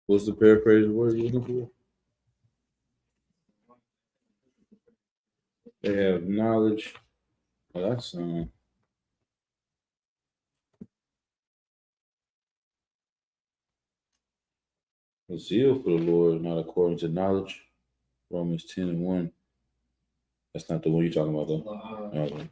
What's the paraphrase word you're looking for? They have knowledge. Oh, that's a zeal for the Lord, not according to knowledge. Romans 10:1. That's not the one you're talking about, though. Okay.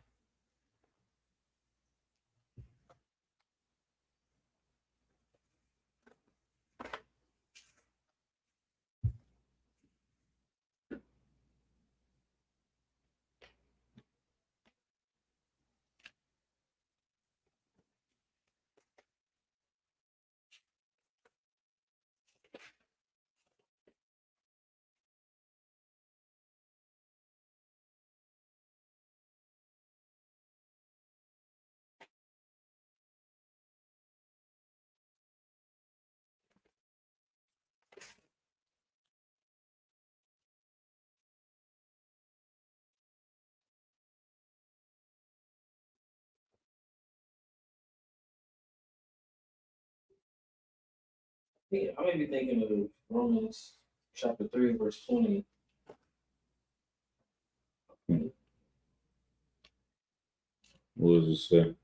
Yeah, I may be thinking of Romans chapter 3, verse 20. What does it say?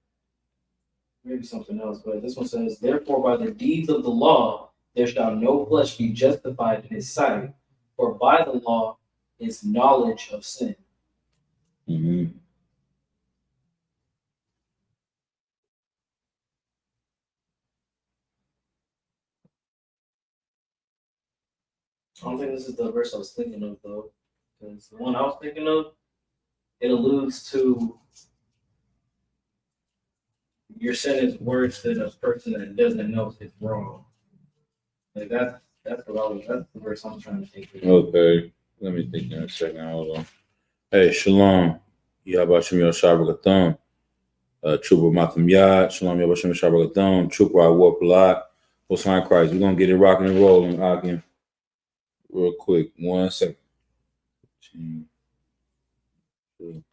Maybe something else, but this one says, therefore, by the deeds of the law, there shall no flesh be justified in his sight, for by the law is knowledge of sin. Mm-hmm. I don't think this is the verse I was thinking of, though, because the one I was thinking of, it alludes to your sin is worse than a person that doesn't know it's wrong. Like that's what I was. That's the verse I'm trying to think of. Okay. Let me think in a second. Hold on. Hey, Shalom. Yabashim Yoshabagathon. Trooper Matham Yad. Shalom Yabashim Yoshabagathon. Trooper I Warp a lot. Hosan Christ. We're going to get it rocking and rolling, Akim. Real quick. 1 second. 2, 3.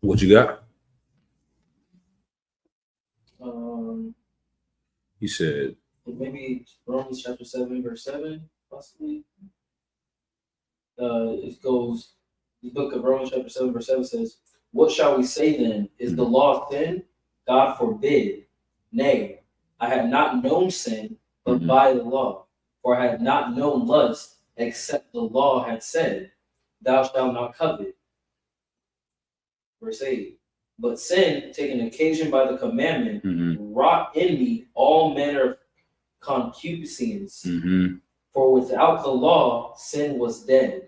What you got? He said maybe Romans chapter 7, verse 7, possibly. It goes, the book of Romans chapter 7, verse 7 says, what shall we say then? Is the law sin? God forbid. Nay, I had not known sin, but by the law. For I had not known lust, except the law had said, thou shalt not covet. Verse 8. But sin, taking occasion by the commandment, wrought in me all manner of concupiscence. For without the law, sin was dead.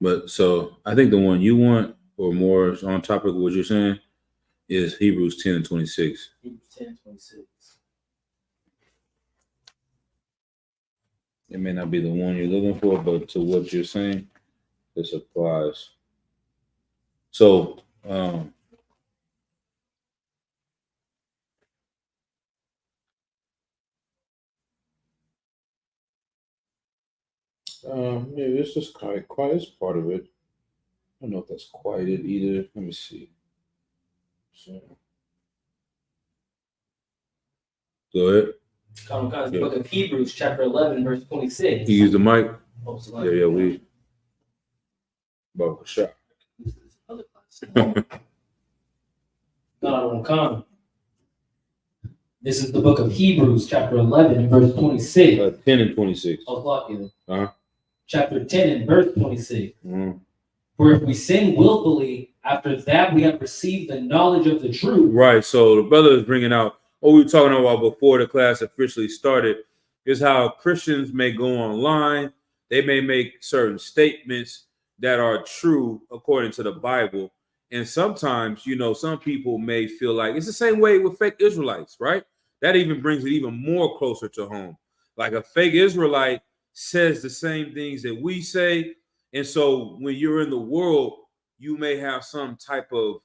But so I think the one you want, or more on topic of what you're saying, is Hebrews 10:26. Hebrews 10:26. It may not be the one you're looking for, but to what you're saying, this applies. So, maybe it's just quiet. It's part of it. I don't know if that's quieted either. Let me see. So, go ahead. The book of Hebrews, chapter 11, verse 26. You use the mic? Oh, yeah, we. About a shot. This is the book of Hebrews, chapter 11, verse 26. 10 and 26. I was lucky. Uh-huh. Chapter 10 and verse 26. For if we sin willfully, After that, we have received the knowledge of the truth. Right. So the brother is bringing out what we were talking about before the class officially started is how Christians may go online. They may make certain statements that are true according to the Bible. And sometimes, some people may feel like it's the same way with fake Israelites, right? That even brings it even more closer to home. Like a fake Israelite says the same things that we say. And so when you're in the world, you may have some type of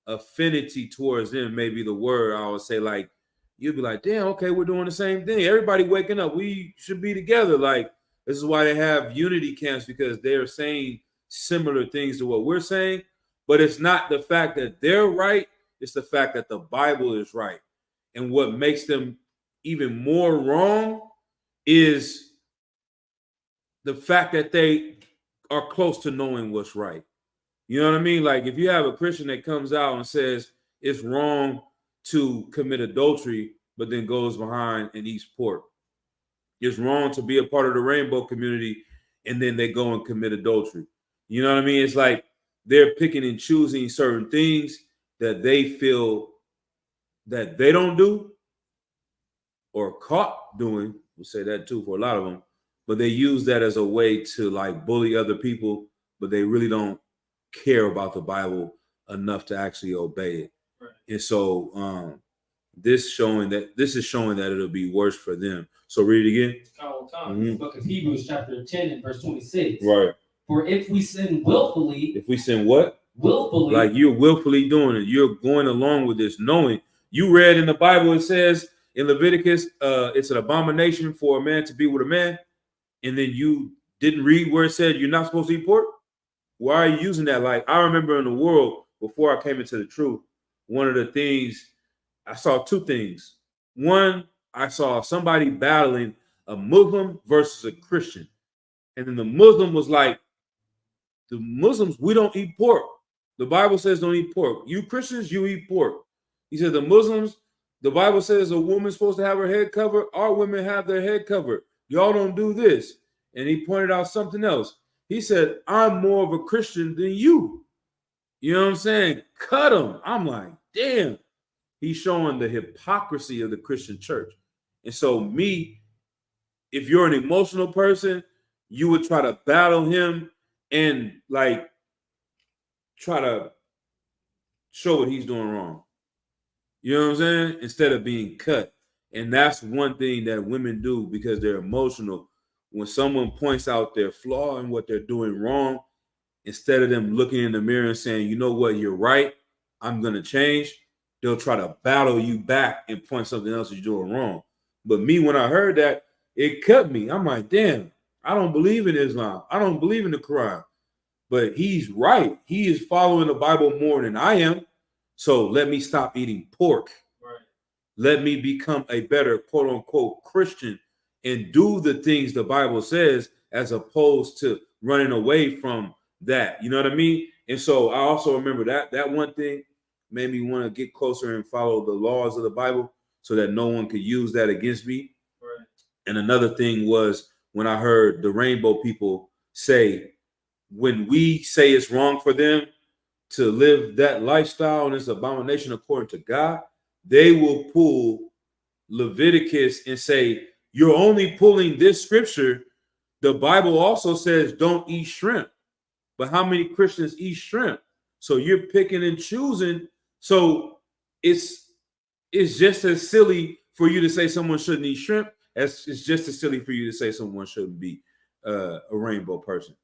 affinity towards them, maybe the word I would say, like, you'll be like, damn, okay, we're doing the same thing. Everybody waking up. We should be together. Like, this is why they have unity camps, because they're saying similar things to what we're saying. But it's not the fact that they're right. It's the fact that the Bible is right. And what makes them even more wrong is the fact that they are close to knowing what's right. You know what I mean? Like if you have a Christian that comes out and says it's wrong to commit adultery, but then goes behind and eats pork. It's wrong to be a part of the rainbow community, and then they go and commit adultery. You know what I mean? It's like they're picking and choosing certain things that they feel that they don't do or caught doing. We'll say that too for a lot of them, but they use that as a way to like bully other people, but they really don't care about the Bible enough to actually obey it. Right. And so this is showing that it'll be worse for them. So read it again. The book of Hebrews chapter 10 and verse 26. Right. For if we sin willfully. If we sin what? Willfully. Like you're willfully doing it. You're going along with this, knowing. You read in the Bible, it says in Leviticus, it's an abomination for a man to be with a man. And then you didn't read where it said you're not supposed to eat pork. Why are you using that? Like, I remember in the world, before I came into the truth, one of the things, I saw two things. One, I saw somebody battling a Muslim versus a Christian. And then the Muslim was like, the Muslims, we don't eat pork. The Bible says don't eat pork. You Christians, you eat pork. He said the Muslims, the Bible says a woman's supposed to have her head covered. Our women have their head covered. Y'all don't do this. And he pointed out something else. He said, I'm more of a Christian than you. You know what I'm saying? Cut him. I'm like, damn. He's showing the hypocrisy of the Christian church. And so me, if you're an emotional person, you would try to battle him and like try to show what he's doing wrong. You know what I'm saying? Instead of being cut. And that's one thing that women do because they're emotional. When someone points out their flaw and what they're doing wrong, instead of them looking in the mirror and saying, you know what, you're right, I'm going to change, they'll try to battle you back and point something else you're doing wrong. But me, when I heard that, it cut me. I'm like, damn, I don't believe in Islam. I don't believe in the Quran. But he's right. He is following the Bible more than I am. So let me stop eating pork. Right. Let me become a better, quote unquote, Christian and do the things the Bible says as opposed to running away from that. You know what I mean? And so I also remember that one thing made me want to get closer and follow the laws of the Bible so that no one could use that against me. Right. And another thing was when I heard the rainbow people say, when we say it's wrong for them to live that lifestyle and it's abomination according to God, they will pull Leviticus and say, you're only pulling this scripture. The Bible also says don't eat shrimp. But how many Christians eat shrimp? So you're picking and choosing. So it's just as silly for you to say someone shouldn't eat shrimp as it's just as silly for you to say someone shouldn't be a rainbow person.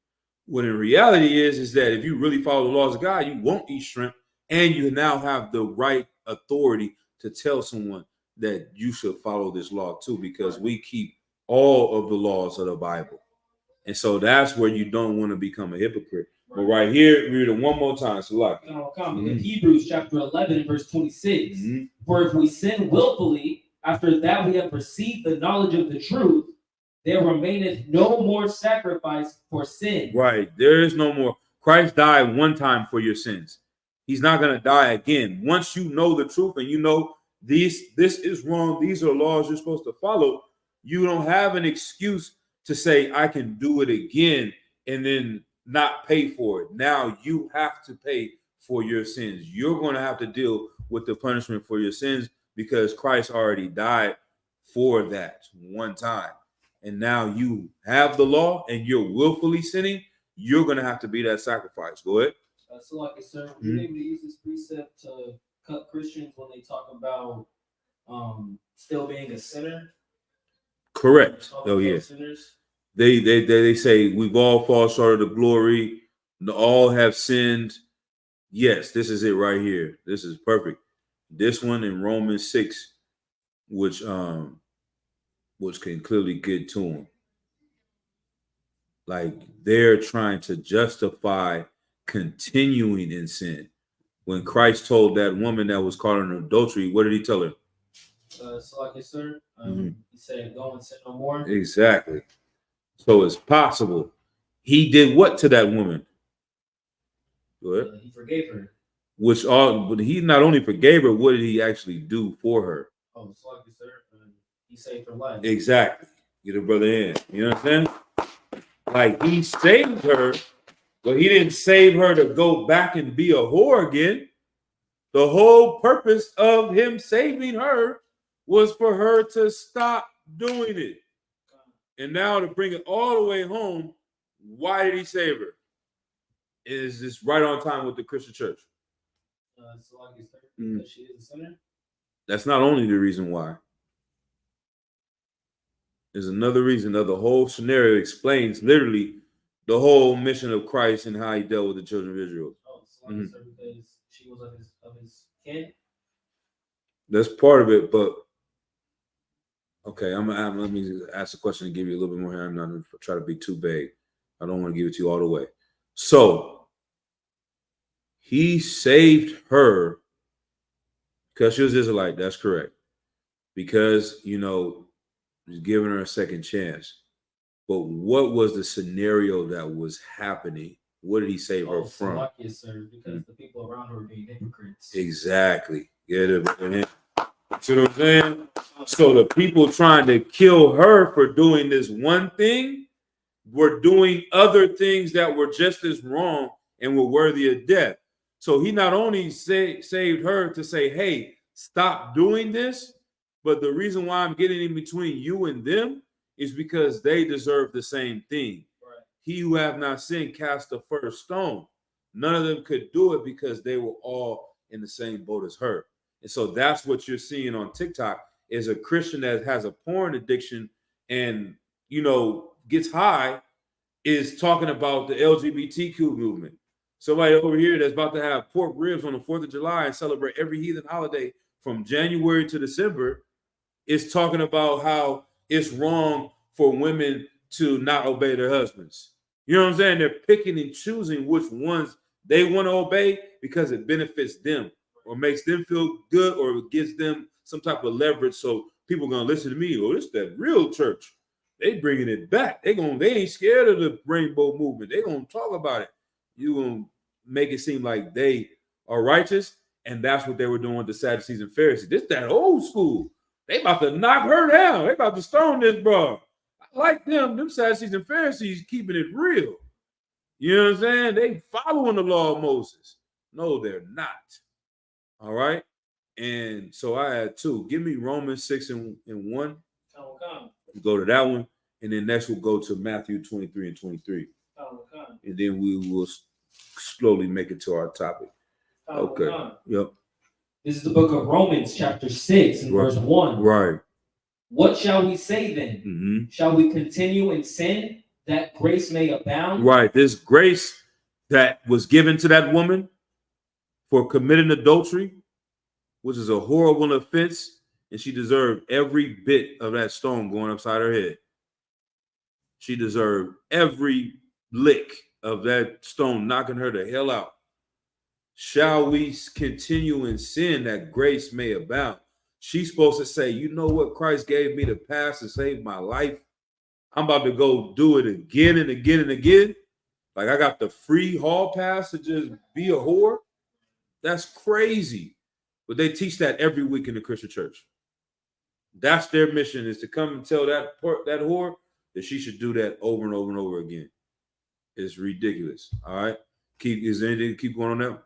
What in reality is that if you really follow the laws of God, you won't eat shrimp, and you now have the right authority to tell someone that you should follow this law too, because we keep all of the laws of the Bible. And so that's where you don't want to become a hypocrite. Right. But right here, read it one more time. So like Hebrews chapter 11 and verse 26. Mm-hmm. For if we sin willfully, after that we have received the knowledge of the truth, there remaineth no more sacrifice for sin. Right. There is no more. Christ died one time for your sins. He's not going to die again. Once you know the truth and you know this is wrong, these are laws you're supposed to follow, you don't have an excuse to say, I can do it again and then not pay for it. Now you have to pay for your sins. You're going to have to deal with the punishment for your sins because Christ already died for that one time. And now you have the law and you're willfully sinning, you're going to have to be that sacrifice. Go ahead. So, like I said, would you be able to use this precept to cut Christians when they talk about still being a sinner? Correct. Oh, yeah. Sinners? They say we've all fallen short of the glory. All have sinned. Yes, this is it right here. This is perfect. This one in Romans 6, which can clearly get to them. Like they're trying to justify continuing in sin. When Christ told that woman that was caught in adultery, what did he tell her? So like I said, he said, "Go and sin no more." Exactly. So it's possible. He did what to that woman? Go ahead. He forgave her. But he not only forgave her, what did he actually do for her? Oh, so like I said, he saved her life. Exactly. Get her brother in. You know what I'm saying? Like he saved her, but he didn't save her to go back and be a whore again. The whole purpose of him saving her was for her to stop doing it. And now to bring it all the way home, why did he save her? Is this right on time with the Christian church? So like you said, because she is a sinner? That's not only the reason why. There's another reason. The whole scenario explains literally the whole mission of Christ and how he dealt with the children of Israel. Oh, so like I said, because she was of his kin? That's part of it, but okay, let me ask a question and give you a little bit more here. I'm not going to try to be too vague. I don't want to give it to you all the way. So he saved her because she was Israelite. That's correct. Because, he's giving her a second chance. But what was the scenario that was happening? What did he save her from? Like you, sir, because the people around her were being hypocrites. Exactly. Get it. See what I'm saying? So the people trying to kill her for doing this one thing were doing other things that were just as wrong and were worthy of death. So he not only saved her to say, hey, stop doing this, but the reason why I'm getting in between you and them is because they deserve the same thing. Right. He who have not sinned cast the first stone. None of them could do it because they were all in the same boat as her. And so that's what you're seeing on TikTok is a Christian that has a porn addiction and, gets high is talking about the LGBTQ movement. Somebody over here that's about to have pork ribs on the 4th of July and celebrate every heathen holiday from January to December is talking about how it's wrong for women to not obey their husbands. You know what I'm saying? They're picking and choosing which ones they want to obey because it benefits them or makes them feel good or it gives them some type of leverage. So people are going to listen to me. Oh, it's that real church. They bringing it back. They ain't scared of the rainbow movement. They going to talk about it. You going to make it seem like they are righteous. And that's what they were doing with the Sadducees and Pharisees. This that old school. They about to knock her down. They about to stone this bro. I like them Sadducees and Pharisees keeping it real. You know what I'm saying? They following the law of Moses. No, they're not. All right. And so I had two. Give me Romans 6 and 1. Go to that one. And then next we'll go to Matthew 23 and 23. And then we will slowly make it to our topic. Okay. Yep. This is the book of Romans, chapter 6 and verse 1. Right. What shall we say then? Mm-hmm. Shall we continue in sin that grace may abound? Right. This grace that was given to that woman for committing adultery, which is a horrible offense, and she deserved every bit of that stone going upside her head. She deserved every lick of that stone knocking her the hell out. Shall we continue in sin that grace may abound? She's supposed to say, you know what? Christ gave me the pass to save my life. I'm about to go do it again and again and again. Like I got the free hall pass to just be a whore. That's crazy. But they teach that every week in the Christian church. That's their mission, is to come and tell that whore that she should do that over and over and over again. It's ridiculous. All right. Is there anything to keep going on now?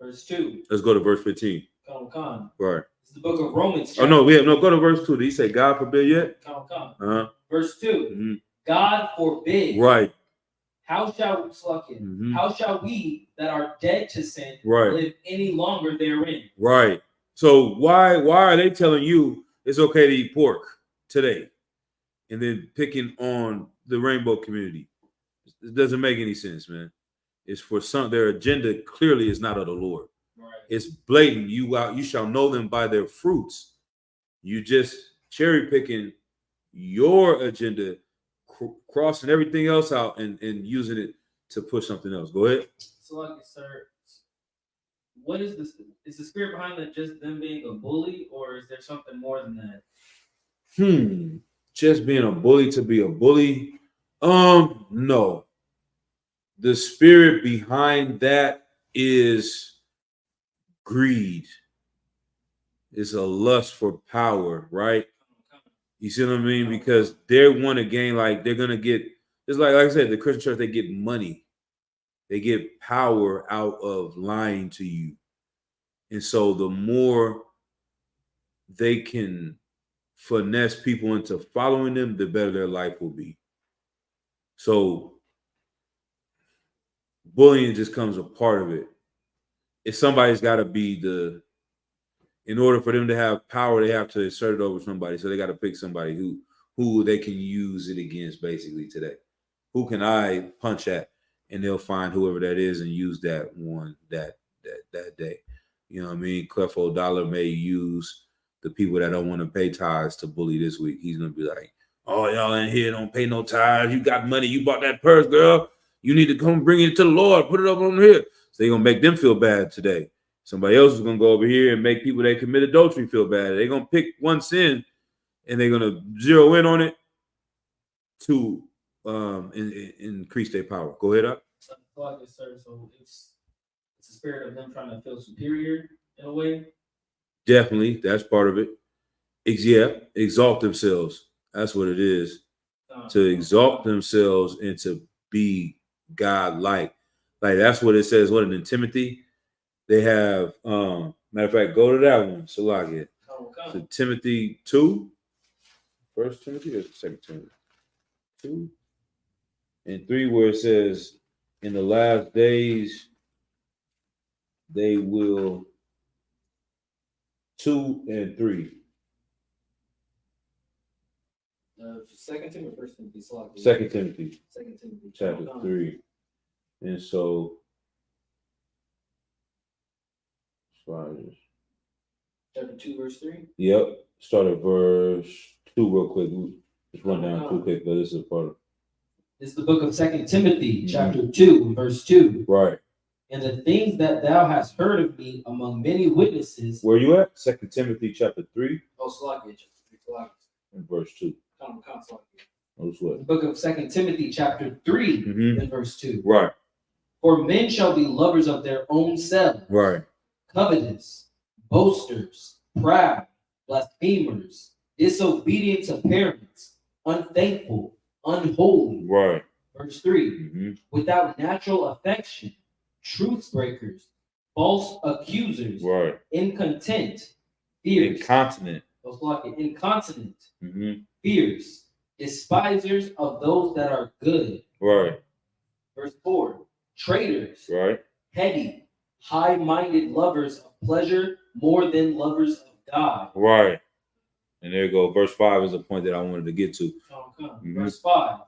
verse 2. Let's go to verse 15. Con. Right. It's the book of Romans. Oh, no, go to verse 2. Did he say God forbid yet? Con. Uh-huh. Verse 2. Mm-hmm. God forbid. Right. How shall we that are dead to sin live any longer therein? Right. So why are they telling you it's okay to eat pork today, and then picking on the rainbow community? It doesn't make any sense, man. It's for their agenda clearly is not of the Lord. Right. It's blatant. You shall know them by their fruits. You just cherry picking your agenda, crossing everything else out and using it to push something else. Go ahead. So, like, sir, what is this? Is the spirit behind that just them being a bully, or is there something more than that? Just being a bully to be a bully? No. The spirit behind that is greed. It's a lust for power, right? You see what I mean? Because they want to gain, like they're gonna get. It's like I said, the Christian church, they get money. They get power out of lying to you. And so the more they can finesse people into following them, the better their life will be. So bullying just comes a part of it. If somebody's got to be in order for them to have power, they have to assert it over somebody. So they got to pick somebody who they can use it against basically today. Who can I punch at? And they'll find whoever that is and use that one that day. You know what I mean? Clefo Dollar may use the people that don't want to pay tithes to bully this week. He's going to be like, oh, y'all in here don't pay no tithes. You got money. You bought that purse, girl. You need to come bring it to the Lord. Put it up on here. So they're going to make them feel bad today. Somebody else is going to go over here and make people that commit adultery feel bad. They're going to pick one sin and they're going to zero in on it to increase their power. Go ahead up. So it's the spirit of them trying to feel superior in a way. Definitely, that's part of it. Exalt themselves. That's what it is. To exalt themselves and to be God-like. Like that's what it says. What in Timothy, they have. Matter of fact, go to that one. So like it. So Timothy 2, 1 Timothy or 2 Timothy 2 and 3, where it says, in the last days they will. 2 and 3. 2 Timothy, 1 Timothy. 2 Timothy. 2 Timothy. Chapter 3. And so, chapter 2, verse 3? Yep. Start at verse 2 real quick. Just run down too quick, but this is part of. This is the book of 2 Timothy, chapter 2, verse 2. Right. And the things that thou hast heard of me among many witnesses. Where you at? 2 Timothy chapter 3. Oh, Salakia, chapter 3. And verse 2. The book of 2 Timothy chapter 3 and verse 2. Right. For men shall be lovers of their own selves. Right. Covetous, boasters, proud, blasphemers, disobedient to parents, unthankful, unholy. Right. Verse 3. Without natural affection, truth breakers, false accusers, right, incontent, fierce, incontinent, fierce, despisers of those that are good. Right. Verse 4, traitors, right, heady, high-minded lovers of pleasure more than lovers of God. Right. And there you go. Verse 5 is the point that I wanted to get to. Verse 5,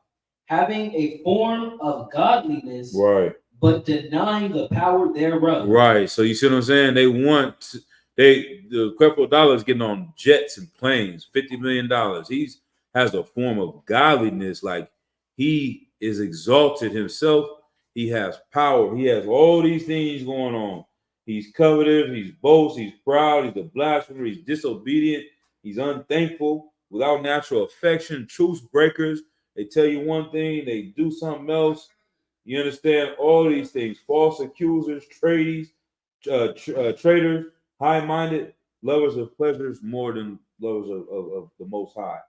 having a form of godliness, right, but denying the power thereof. Right. So you see what I'm saying? The Clefo Dollar is getting on jets and planes, $50 million. He has a form of godliness, like he is exalted himself. He has power. He has all these things going on. He's covetous, he's boast, he's proud, he's a blasphemer, he's disobedient, he's unthankful, without natural affection, truce breakers. They tell you one thing, they do something else. You understand all these things: false accusers, traitors, high-minded, lovers of pleasures more than lovers of the Most High.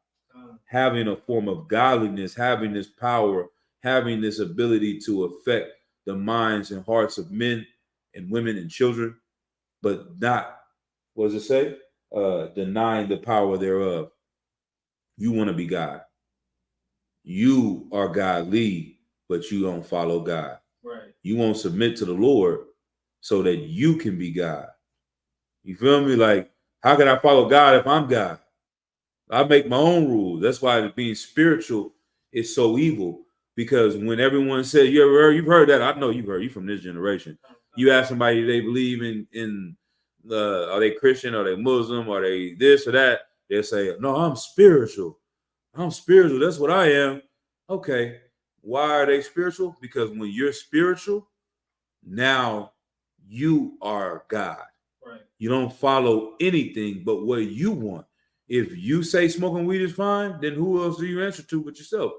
Having a form of godliness, having this power, having this ability to affect the minds and hearts of men and women and children, but not, what does it say? Denying the power thereof. You want to be God. You are godly, but you don't follow God. Right. You won't submit to the Lord so that you can be God. You feel me? Like, how can I follow God if I'm God? I make my own rules. That's why being spiritual is so evil. Because when everyone says, you've heard that, I know you've heard, you from this generation. You ask somebody, they believe in are they Christian, are they Muslim, are they this or that? They'll say, no, I'm spiritual. I'm spiritual. That's what I am. Okay. Why are they spiritual? Because when you're spiritual, now you are God. Right. You don't follow anything but what you want. If you say smoking weed is fine, then who else do you answer to but yourself?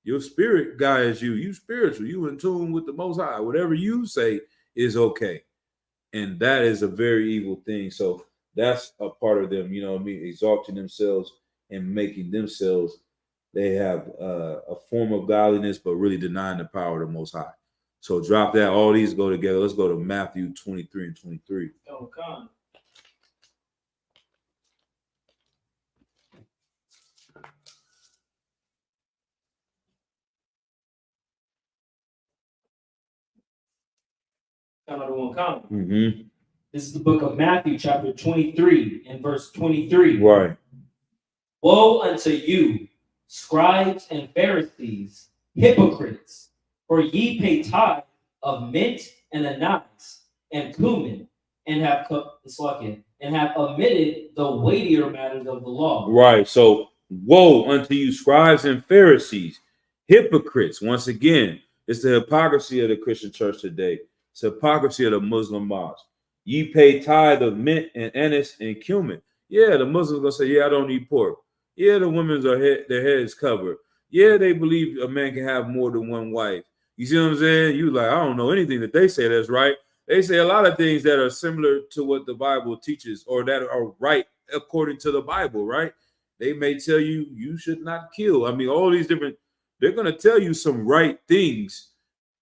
Your spirit guides you. You spiritual. You in tune with the Most High. Whatever you say is okay. And that is a very evil thing. So that's a part of them, you know what I mean, exalting themselves and making themselves, they have a form of godliness, but really denying the power of the Most High. So drop that. All these go together. Let's go to Matthew 23 and 23. Oh, God. Mm-hmm. This is the book of Matthew, chapter 23, and verse 23. Right. Woe unto you, scribes and Pharisees, hypocrites, for ye pay tithe of mint and anise and cumin, and have omitted the weightier matters of the law. Right. So woe unto you, scribes and Pharisees, hypocrites. Once again, it's the hypocrisy of the Christian church today. It's the hypocrisy of the Muslim mosques. Ye pay tithe of mint and anise and cumin. Yeah, the Muslims gonna say, yeah, I don't eat pork. Yeah, the women's their heads covered. Yeah, they believe a man can have more than one wife. You see what I'm saying? You like, I don't know anything that they say that's right. They say a lot of things that are similar to what the Bible teaches, or that are right according to the Bible, right? They may tell you you should not kill. I mean, all these different, they're going to tell you some right things,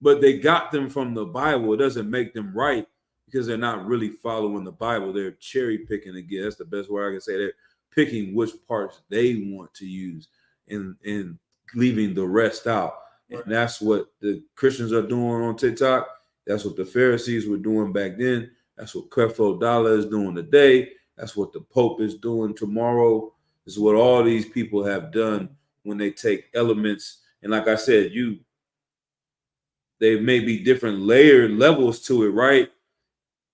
but they got them from the Bible. It doesn't make them right because they're not really following the Bible. They're cherry picking again. That's the best word I can say. They're picking which parts they want to use and leaving the rest out. And that's what the Christians are doing on TikTok. That's what the Pharisees were doing back then. That's what Creflo Dollar is doing today. That's what the Pope is doing tomorrow. This is what all these people have done when they take elements. And like I said, they may be different layered levels to it, right?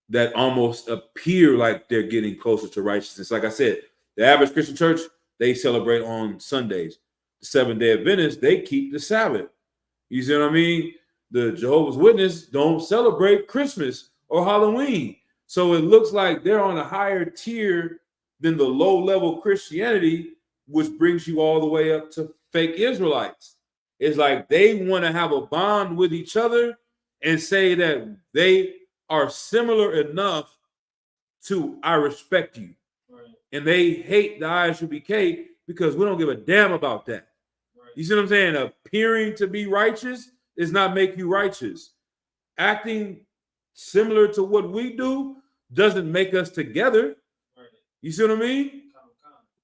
That almost appear like they're getting closer to righteousness. Like I said, the average Christian church, they celebrate on Sundays. The Seventh-day Adventists, they keep the Sabbath. You see what I mean? The Jehovah's Witnesses don't celebrate Christmas or Halloween. So it looks like they're on a higher tier than the low-level Christianity, which brings you all the way up to fake Israelites. It's like they want to have a bond with each other and say that they are similar enough to I respect you. Right. And they hate the ISUBK because we don't give a damn about that. Right. You see what I'm saying? Appearing to be righteous does not make you righteous. Acting similar to what we do doesn't make us together. Right. You see what I mean?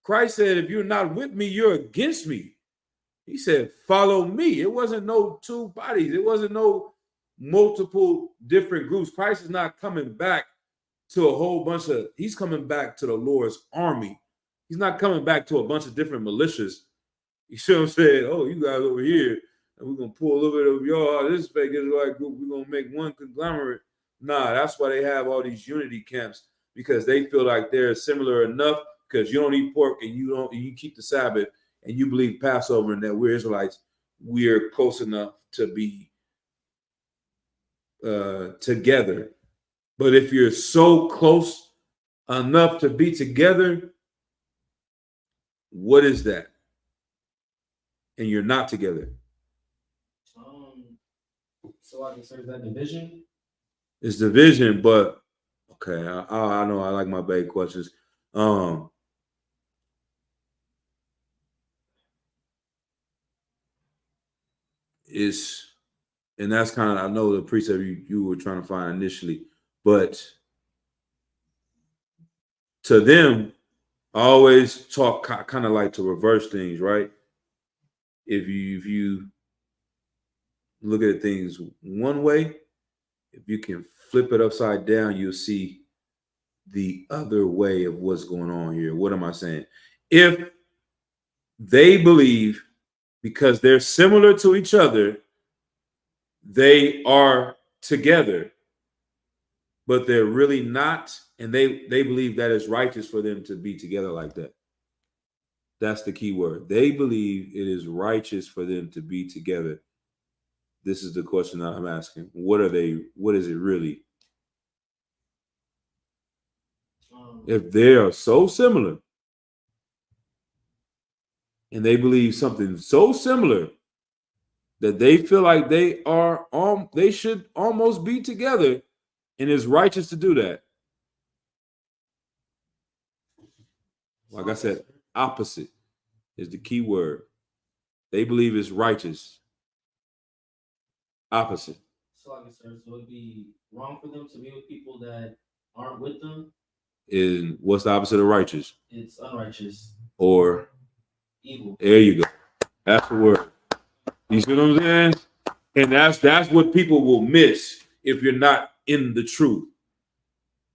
Christ said, if you're not with me, you're against me. He said, follow me. It wasn't no two bodies. It wasn't no multiple different groups. Christ is not coming back to a whole bunch of, he's coming back to the Lord's army. He's not coming back to a bunch of different militias. You see what I'm saying? Oh, you guys over here, and we're going to pull a little bit of y'all out of this fake Israelite group. We're going to make one conglomerate. Nah, that's why they have all these unity camps, because they feel like they're similar enough because you don't eat pork and you keep the Sabbath and you believe Passover and that we're Israelites. We're close enough to be together. But if you're so close enough to be together, what is that? And you're not together. So I consider that division? It's division, but okay, I know I like my vague questions. And that's kind of, I know the precept you were trying to find initially. But to them, I always talk kind of like to reverse things, right? If you look at things one way, if you can flip it upside down, you'll see the other way of what's going on here. What am I saying? If they believe because they're similar to each other, they are together, but they're really not, and they believe that it's righteous for them to be together like that. That's the key word. They believe it is righteous for them to be together. This is the question that I'm asking. What are they? What is it really? If they are so similar and they believe something so similar that they feel like they should almost be together, and it's righteous to do that. Like I said, opposite is the key word. They believe it's righteous. Opposite. So it'd be wrong for them to be with people that aren't with them. And what's the opposite of righteous? It's unrighteous. Or evil. There you go. That's the word. You see what I'm saying? And that's what people will miss if you're not in the truth.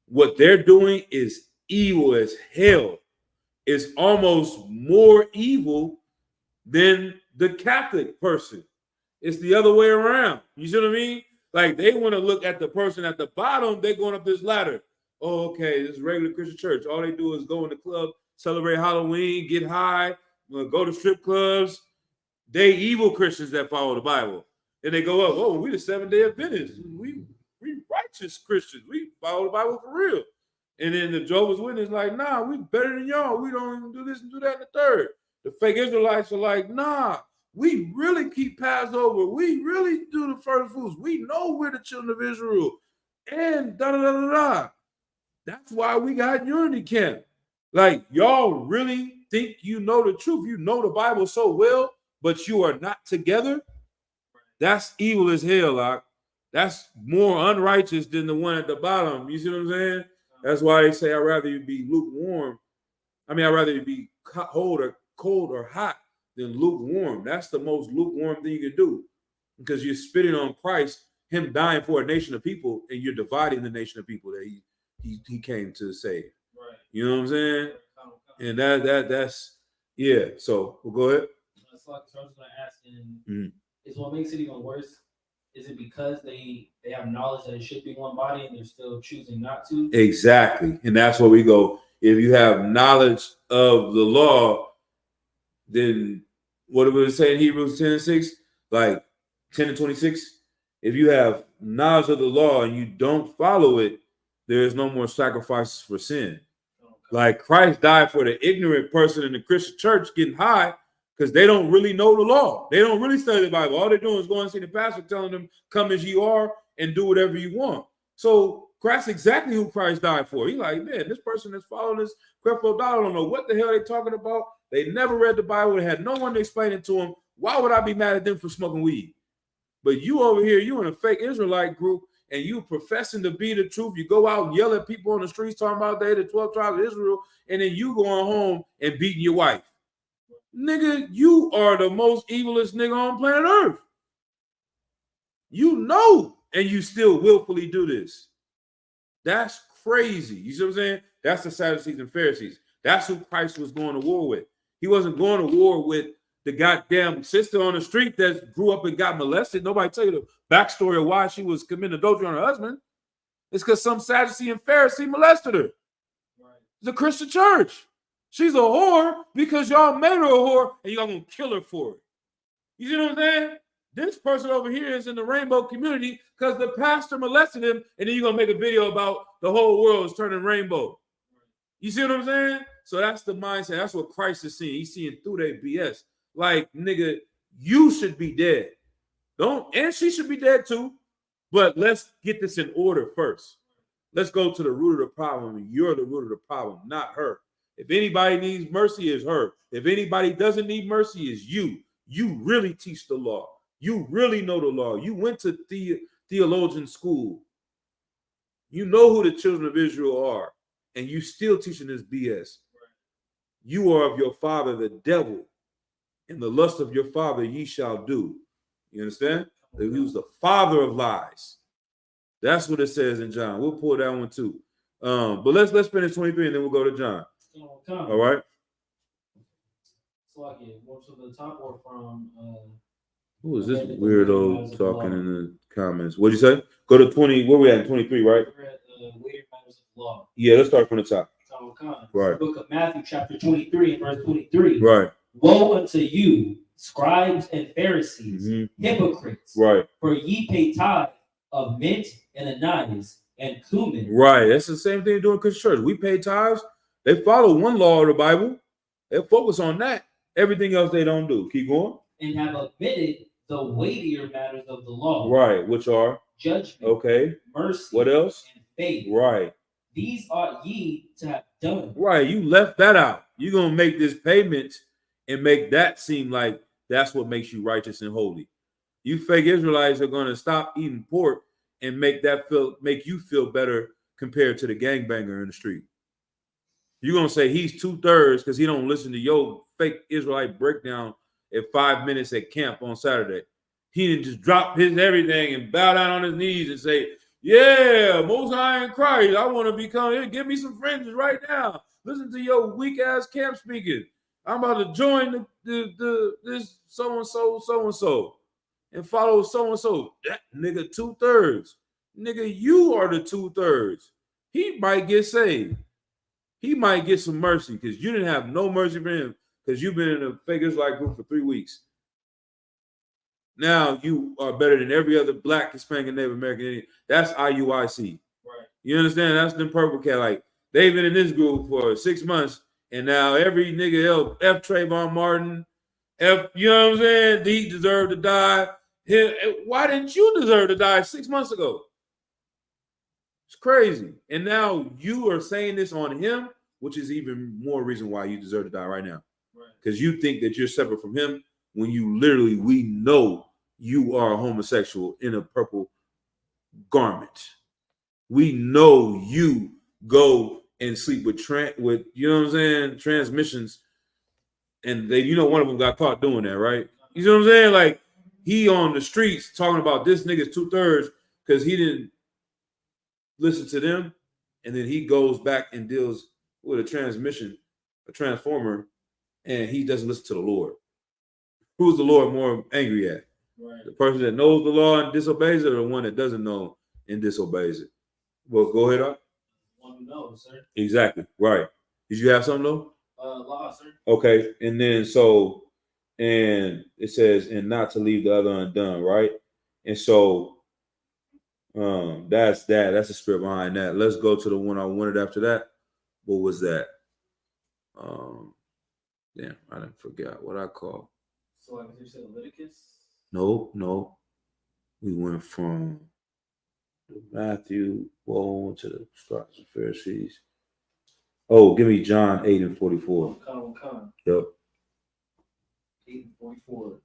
What they're doing is evil as hell. It's almost more evil than the Catholic person. It's the other way around. You see what I mean? Like they want to look at the person at the bottom, they're going up this ladder. Oh, okay, this is regular Christian church. All they do is go in the club, celebrate Halloween, get high, go to strip clubs. They evil Christians that follow the Bible. And they go up, oh, we the Seventh-day Adventists. We righteous Christians. We follow the Bible for real. And then the Jehovah's Witnesses like, nah, we better than y'all. We don't even do this and do that in the third. The fake Israelites are like, nah, we really keep Passover. We really do the first fruits. We know we're the children of Israel. And da-da-da-da-da. That's why we got unity camp. Like, y'all really think you know the truth. You know the Bible so well, but you are not together. That's evil as hell, like. That's more unrighteous than the one at the bottom. You see what I'm saying? That's why they say I'd rather you be lukewarm. I mean, I'd rather you be cold or hot than lukewarm. That's the most lukewarm thing you can do because you're spitting on Christ, him dying for a nation of people, and you're dividing the nation of people that he came to save. Right. You know what I'm saying? And that's yeah. So we'll go ahead. So I was going to ask, is what makes it even worse? Is it because they have knowledge that it should be one body and they're still choosing not to? Exactly. And that's where we go. If you have knowledge of the law, then what do we say in Hebrews 10:6? Like 10:26? If you have knowledge of the law and you don't follow it, there is no more sacrifices for sin. Okay. Like Christ died for the ignorant person in the Christian church getting high because they don't really know the law. They don't really study the Bible. All they're doing is going and see the pastor telling them, come as you are and do whatever you want. So that's exactly who Christ died for. He's like, man, this person that's following this creflo dollar don't know what the hell they're talking about. They never read the Bible. They had no one to explain it to them. Why would I be mad at them for smoking weed? But you over here, you in a fake Israelite group, and you professing to be the truth. You go out and yell at people on the streets talking about they the 12 tribes of Israel, and then you going home and beating your wife. Nigga, you are the most evilest nigga on planet Earth. You know, and you still willfully do this. That's crazy. You see what I'm saying? That's the Sadducees and Pharisees. That's who Christ was going to war with. He wasn't going to war with the goddamn sister on the street that grew up and got molested. Nobody tell you the backstory of why she was committing adultery on her husband. It's because some Sadducee and Pharisee molested her. Right. The Christian church. She's a whore because y'all made her a whore and y'all gonna kill her for it. You see what I'm saying? This person over here is in the rainbow community because the pastor molested him, and then you're gonna make a video about the whole world is turning rainbow. You see what I'm saying? So that's the mindset. That's what Christ is seeing. He's seeing through that BS. Like, nigga, you should be dead. And she should be dead too. But let's get this in order first. Let's go to the root of the problem. You're the root of the problem, not her. If anybody needs mercy, it's her. If anybody doesn't need mercy, it's you. You really teach the law. You really know the law. You went to theologian school. You know who the children of Israel are, and you still teaching this BS. You are of your father, the devil, and the lust of your father ye shall do. You understand? He was the father of lies. That's what it says in John. We'll pull that one too. But let's finish 23 and then we'll go to John. All right. So I get more to the top or from Who is this weirdo talking in the comments? What'd you say? Go to 20. Where we at? 23, right? We're at Weird Matters of Law. Yeah, let's start from the top. Right. Book of Matthew, chapter 23, and verse 23. Right. Woe unto you, scribes and Pharisees, hypocrites! Right. For ye pay tithe of mint and anise and cumin. Right. That's the same thing they do in Christian church. We pay tithes. They follow one law of the Bible. They focus on that. Everything else they don't do. Keep going. And have omitted the weightier matters of the law. Right. Which are? Judgment. Okay. Mercy. What else? And faith. Right. These ought ye to have done. Right. You left that out. You're going to make this payment and make that seem like that's what makes you righteous and holy. You fake Israelites are going to stop eating pork and make you feel better compared to the gangbanger in the street. You're going to say he's 2/3 because he don't listen to your fake Israelite breakdown at 5 minutes at camp on Saturday. He didn't just drop his everything and bow down on his knees and say, yeah, Most High in Christ, I want to become here. Give me some friends right now. Listen to your weak ass camp speaking. I'm about to join this so-and-so and follow so-and-so. That nigga 2/3. Nigga, you are the 2/3. He might get saved. He might get some mercy because you didn't have no mercy for him because you've been in a fake Israelite group for 3 weeks. Now you are better than every other black, Hispanic, Native American Indian. That's IUIC. Right. You understand? That's the purple cat. Like, they've been in this group for 6 months, and now every nigga else, F. Trayvon Martin, F, you know what I'm saying? He deserved to die. Why didn't you deserve to die 6 months ago? It's crazy. And now you are saying this on him, which is even more reason why you deserve to die right now. Because you think that you're separate from him when you literally, we know you are a homosexual in a purple garment. We know you go and sleep with you know what I'm saying, transmissions, and they, you know, one of them got caught doing that, right? You know what I'm saying? Like, he on the streets talking about this nigga's 2/3 because he didn't listen to them, and then he goes back and deals with a transformer, and he doesn't listen to the Lord. Who's the Lord more angry at? Right. The person that knows the law and disobeys it, or the one that doesn't know and disobeys it? Well, go ahead, Art. One who knows, sir. Exactly. Right. Did you have something though? Law, sir. Okay. And then and it says, and not to leave the other undone, right? And so that's that. That's the spirit behind that. Let's go to the one I wanted after that. What was that? Damn, I didn't forget what I called. So like you said, Leviticus? No. We went from Matthew, to the scribes and Pharisees. Oh, give me John 8 and 44. Come. Yep. 8 and 44.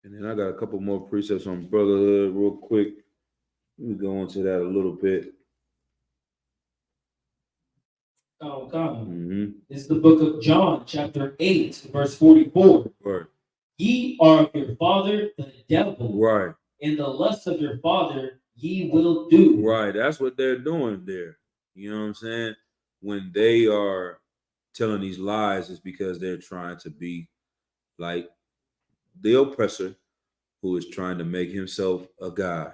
And then I got a couple more precepts on brotherhood real quick. Let me go into that a little bit. This is the book of John, chapter 8, verse 44. Right. Ye are of your father, the devil. Right. And the lust of your father ye will do. Right. That's what they're doing there. You know what I'm saying? When they are telling these lies, it's because they're trying to be like the oppressor who is trying to make himself a god.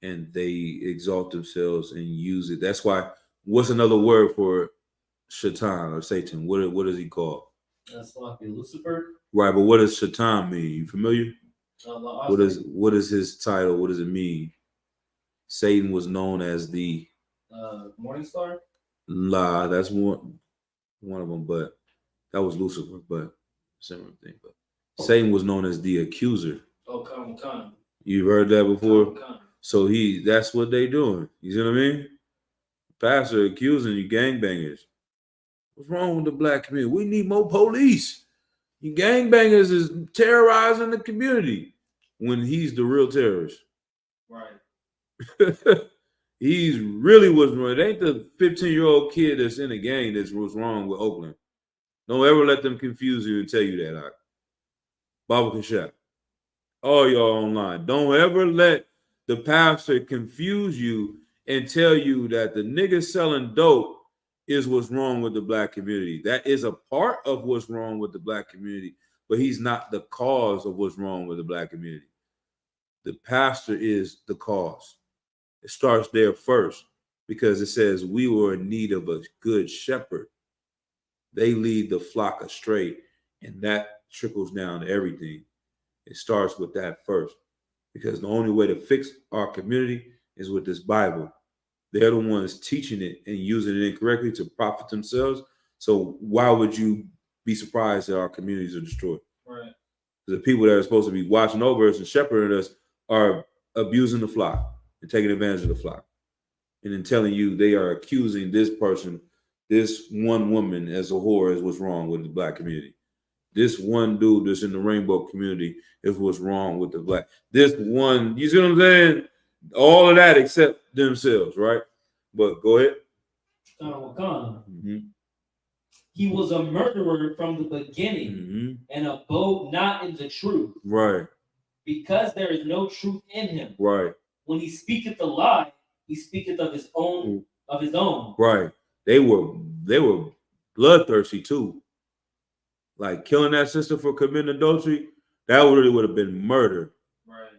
And they exalt themselves and use it. That's why, what's another word for Shaitan or Satan? What is he called? That's like Lucifer. Right, but what does Shaitan mean? You familiar? What is his title? What does it mean? Satan was known as the Morning Star. Nah, that's one of them, but that was Lucifer, but similar thing. But Satan was known as the accuser. Oh, come. You've heard that before? Come. So that's what they doing. You see what I mean? Pastor accusing you gangbangers. What's wrong with the black community? We need more police. You gangbangers is terrorizing the community when he's the real terrorist. Right. He's really what's wrong. It ain't the 15-year-old kid that's in the gang that's what's wrong with Oakland. Don't ever let them confuse you and tell you that. Baba Kashaf. All y'all online. Don't ever let the pastor confuse you and tell you that the nigga selling dope is what's wrong with the black community. That is a part of what's wrong with the black community, but he's not the cause of what's wrong with the black community. The pastor is the cause. It starts there first because it says we were in need of a good shepherd. They lead the flock astray, and that trickles down to everything. It starts with that first because the only way to fix our community is with this Bible. They're the ones teaching it and using it incorrectly to profit themselves. So why would you be surprised that our communities are destroyed? Right. The people that are supposed to be watching over us and shepherding us are abusing the flock and taking advantage of the flock. And then telling you they are accusing this person, this one woman as a whore is what's wrong with the black community. This one dude that's in the rainbow community is what's wrong with the black. This one, you see what I'm saying? All of that except themselves, right? But go ahead. Mm-hmm. He was a murderer from the beginning and abode not in the truth. Right. Because there is no truth in him. Right. When he speaketh a lie, he speaketh of his own. Right. They were bloodthirsty too. Like killing that sister for committing adultery, that really would have been murder. Right.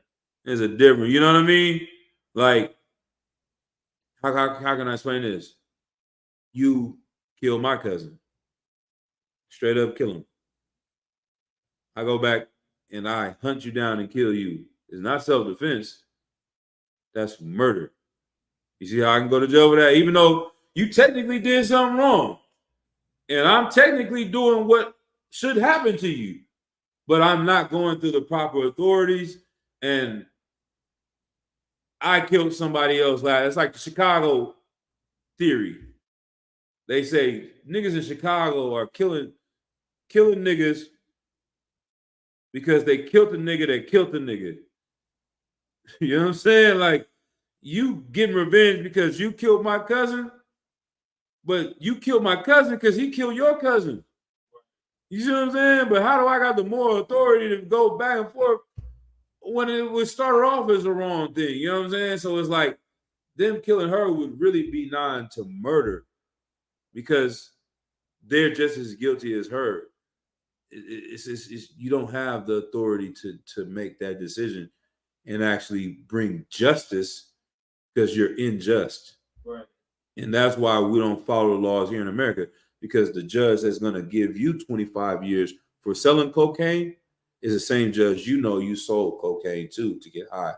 There's a difference. You know what I mean? Like, how can I explain this? You kill my cousin. Straight up kill him. I go back and I hunt you down and kill you. It's not self-defense. That's murder. You see how I can go to jail for that? Even though you technically did something wrong. And I'm technically doing what should happen to you. But I'm not going through the proper authorities. And I killed somebody else. It's like the Chicago theory. They say niggas in Chicago are killing niggas because they killed the nigga that killed the nigga. You know what I'm saying? Like, you getting revenge because you killed my cousin, but you killed my cousin because he killed your cousin. You see what I'm saying? But how do I got the moral authority to go back and forth when it was started off as the wrong thing? You know what I'm saying? So it's like them killing her would really be nigh to murder because they're just as guilty as her. It's you don't have the authority to make that decision and actually bring justice because you're unjust. Right. And that's why we don't follow the laws here in America, because the judge that's going to give you 25 years for selling cocaine is the same judge you sold cocaine to get high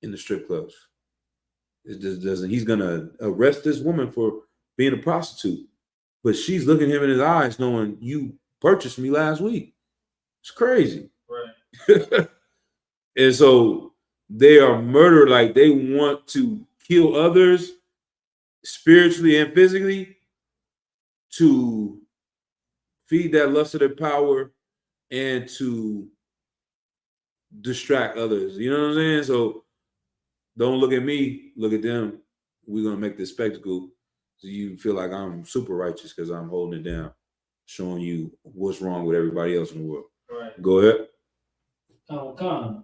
in the strip clubs. It just doesn't. He's going to arrest this woman for being a prostitute, but she's looking him in his eyes knowing you purchased me last week. It's crazy. Right. And so they are murdered. Like, they want to kill others spiritually and physically to feed that lust of their power and to distract others. You know what I'm saying? So don't look at me, look at them. We're going to make this spectacle so you feel like I'm super righteous because I'm holding it down, showing you what's wrong with everybody else in the world. Right. Go ahead. Come.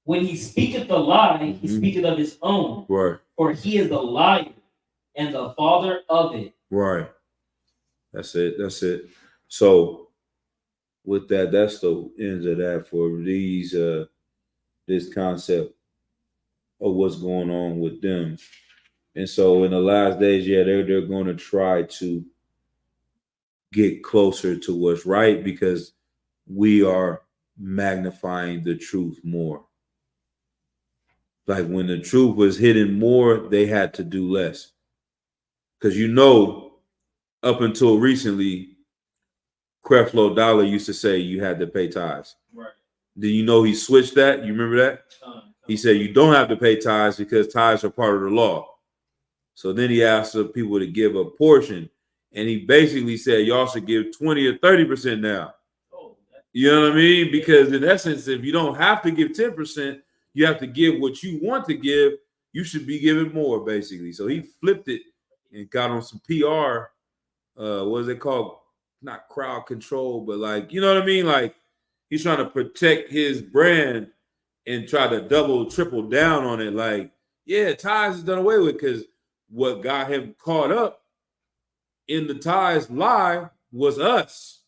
When he speaketh a lie, he speaketh of his own. Right. For he is the liar and the father of it. Right. That's it. So with that, that's the ends of that for these this concept of what's going on with them. And so in the last days, they're going to try to get closer to what's right because we are magnifying the truth more. Like when the truth was hidden more, they had to do less. Because up until recently, Creflo Dollar used to say you had to pay tithes. Right. Did you know he switched that? You remember that? He said you don't have to pay tithes because tithes are part of the law. So then he asked the people to give a portion. And he basically said y'all should give 20 or 30% now. You know what I mean? Because in essence, if you don't have to give 10%, you have to give what you want to give. You should be giving more, basically. So he flipped it and got on some PR. What is it called? Not crowd control, but like, you know what I mean? Like he's trying to protect his brand and try to double, triple down on it. Like, yeah, tithes is done away with because what got him caught up in the tithes lie was us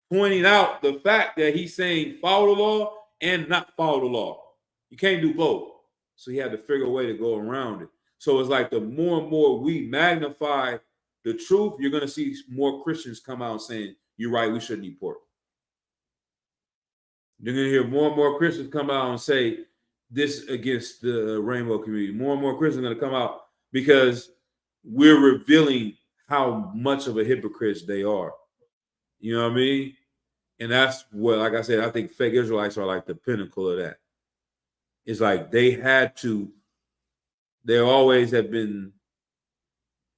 pointing out the fact that he's saying follow the law and not follow the law. You can't do both. So he had to figure a way to go around it. So it's like the more and more we magnify the truth, you're going to see more Christians come out saying, you're right, we shouldn't eat pork. You're going to hear more and more Christians come out and say this against the rainbow community. More and more Christians are going to come out because we're revealing how much of a hypocrites they are. You know what I mean? And that's what, like I said, I think fake Israelites are like the pinnacle of that. It's like they always have been,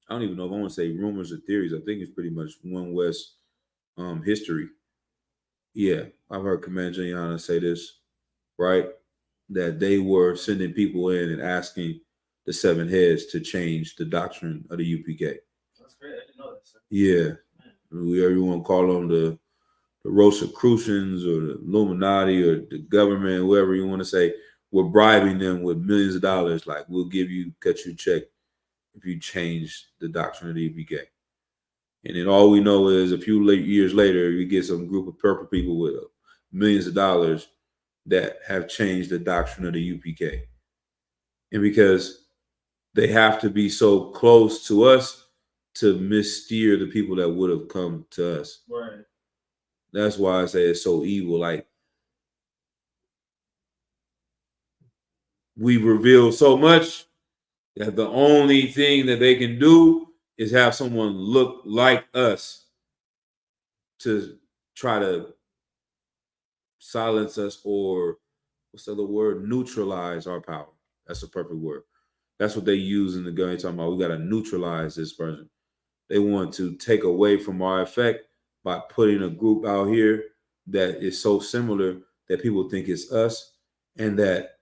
I don't even know if I want to say rumors or theories. I think it's pretty much One West history. Yeah, I've heard Commander Giuliani say this, right? That they were sending people in and asking the seven heads to change the doctrine of the UPK. That's great. I didn't know that, sir. Yeah. Everyone call them the Rosicrucians or the Illuminati or the government, whoever you want to say, we're bribing them with millions of dollars. Like, we'll cut you a check if you change the doctrine of the UPK. And then all we know is a few years later, you get some group of purple people with millions of dollars that have changed the doctrine of the UPK. And because they have to be so close to us to missteer the people that would have come to us. Right. That's why I say it's so evil. Like, we've revealed so much that the only thing that they can do is have someone look like us to try to silence us, or what's the other word? Neutralize our power. That's the perfect word. That's what they use in the gun. They're talking about we got to neutralize this person. They want to take away from our effect by putting a group out here that is so similar that people think it's us, and that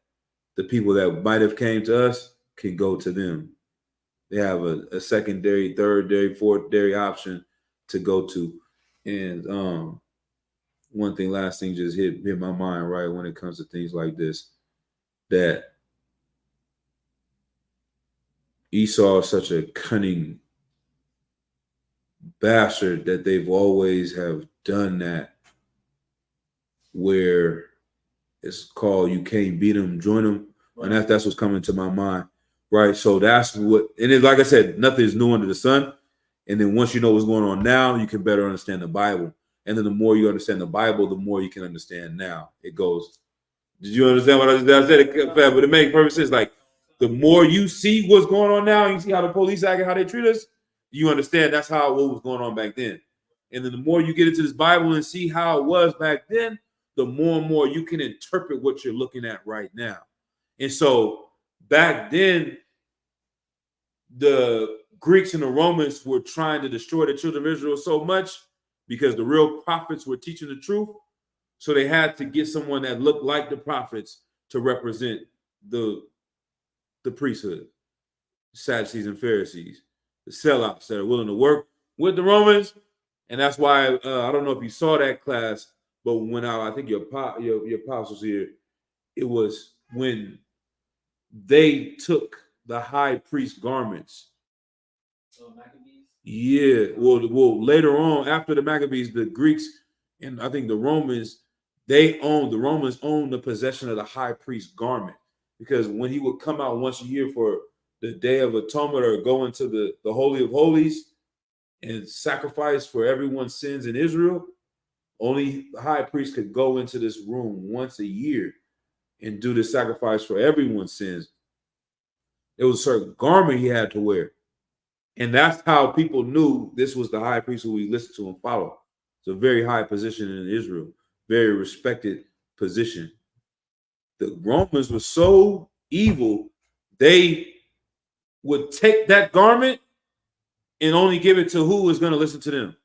the people that might have came to us can go to them. They have a secondary, thirdary, fourthary option to go to. And last thing just hit my mind, right, when it comes to things like this, that Esau is such a cunning bastard that they've always have done that, where it's called you can't beat them, join them. And that's what's coming to my mind, right? So that's what, and it, like I said, nothing is new under the sun. And then once you know what's going on now, you can better understand the Bible. And then the more you understand the Bible, the more you can understand now. It goes, did you understand what I said? But it makes perfect sense. Like, the more you see what's going on now, you see how the police act and how they treat us, you understand that's what was going on back then. And then the more you get into this Bible and see how it was back then, the more and more you can interpret what you're looking at right now. And so back then, the Greeks and the Romans were trying to destroy the children of Israel so much because the real prophets were teaching the truth. So they had to get someone that looked like the prophets to represent the priesthood, Sadducees and Pharisees, the sellouts that are willing to work with the Romans. And that's why I don't know if you saw that class, but when I think your pops was here, it was when they took the high priest garments. So Maccabees? Yeah. Well, later on, after the Maccabees, the Greeks and I think the Romans, the Romans owned the possession of the high priest garment, because when he would come out once a year for the Day of Atonement or go into the Holy of Holies and sacrifice for everyone's sins in Israel, only the high priest could go into this room once a year and do the sacrifice for everyone's sins. There was a certain garment he had to wear. And that's how people knew this was the high priest who we listened to and follow. It's a very high position in Israel, very respected position. The Romans were so evil, they would take that garment and only give it to who is going to listen to them.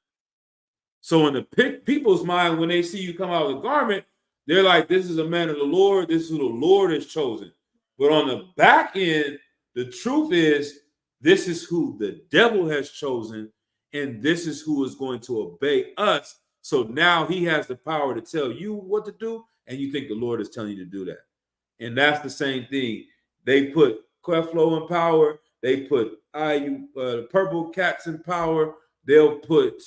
So in the people's mind, when they see you come out with a garment, They're like, this is a man of the Lord. This is who the Lord has chosen. But on the back end, the truth is, this is who the devil has chosen, and this is who is going to obey us. So now he has the power to tell you what to do, and you think the Lord is telling you to do that. And that's the same thing. They put Creflo in power. They put Purple Cats in power. They'll put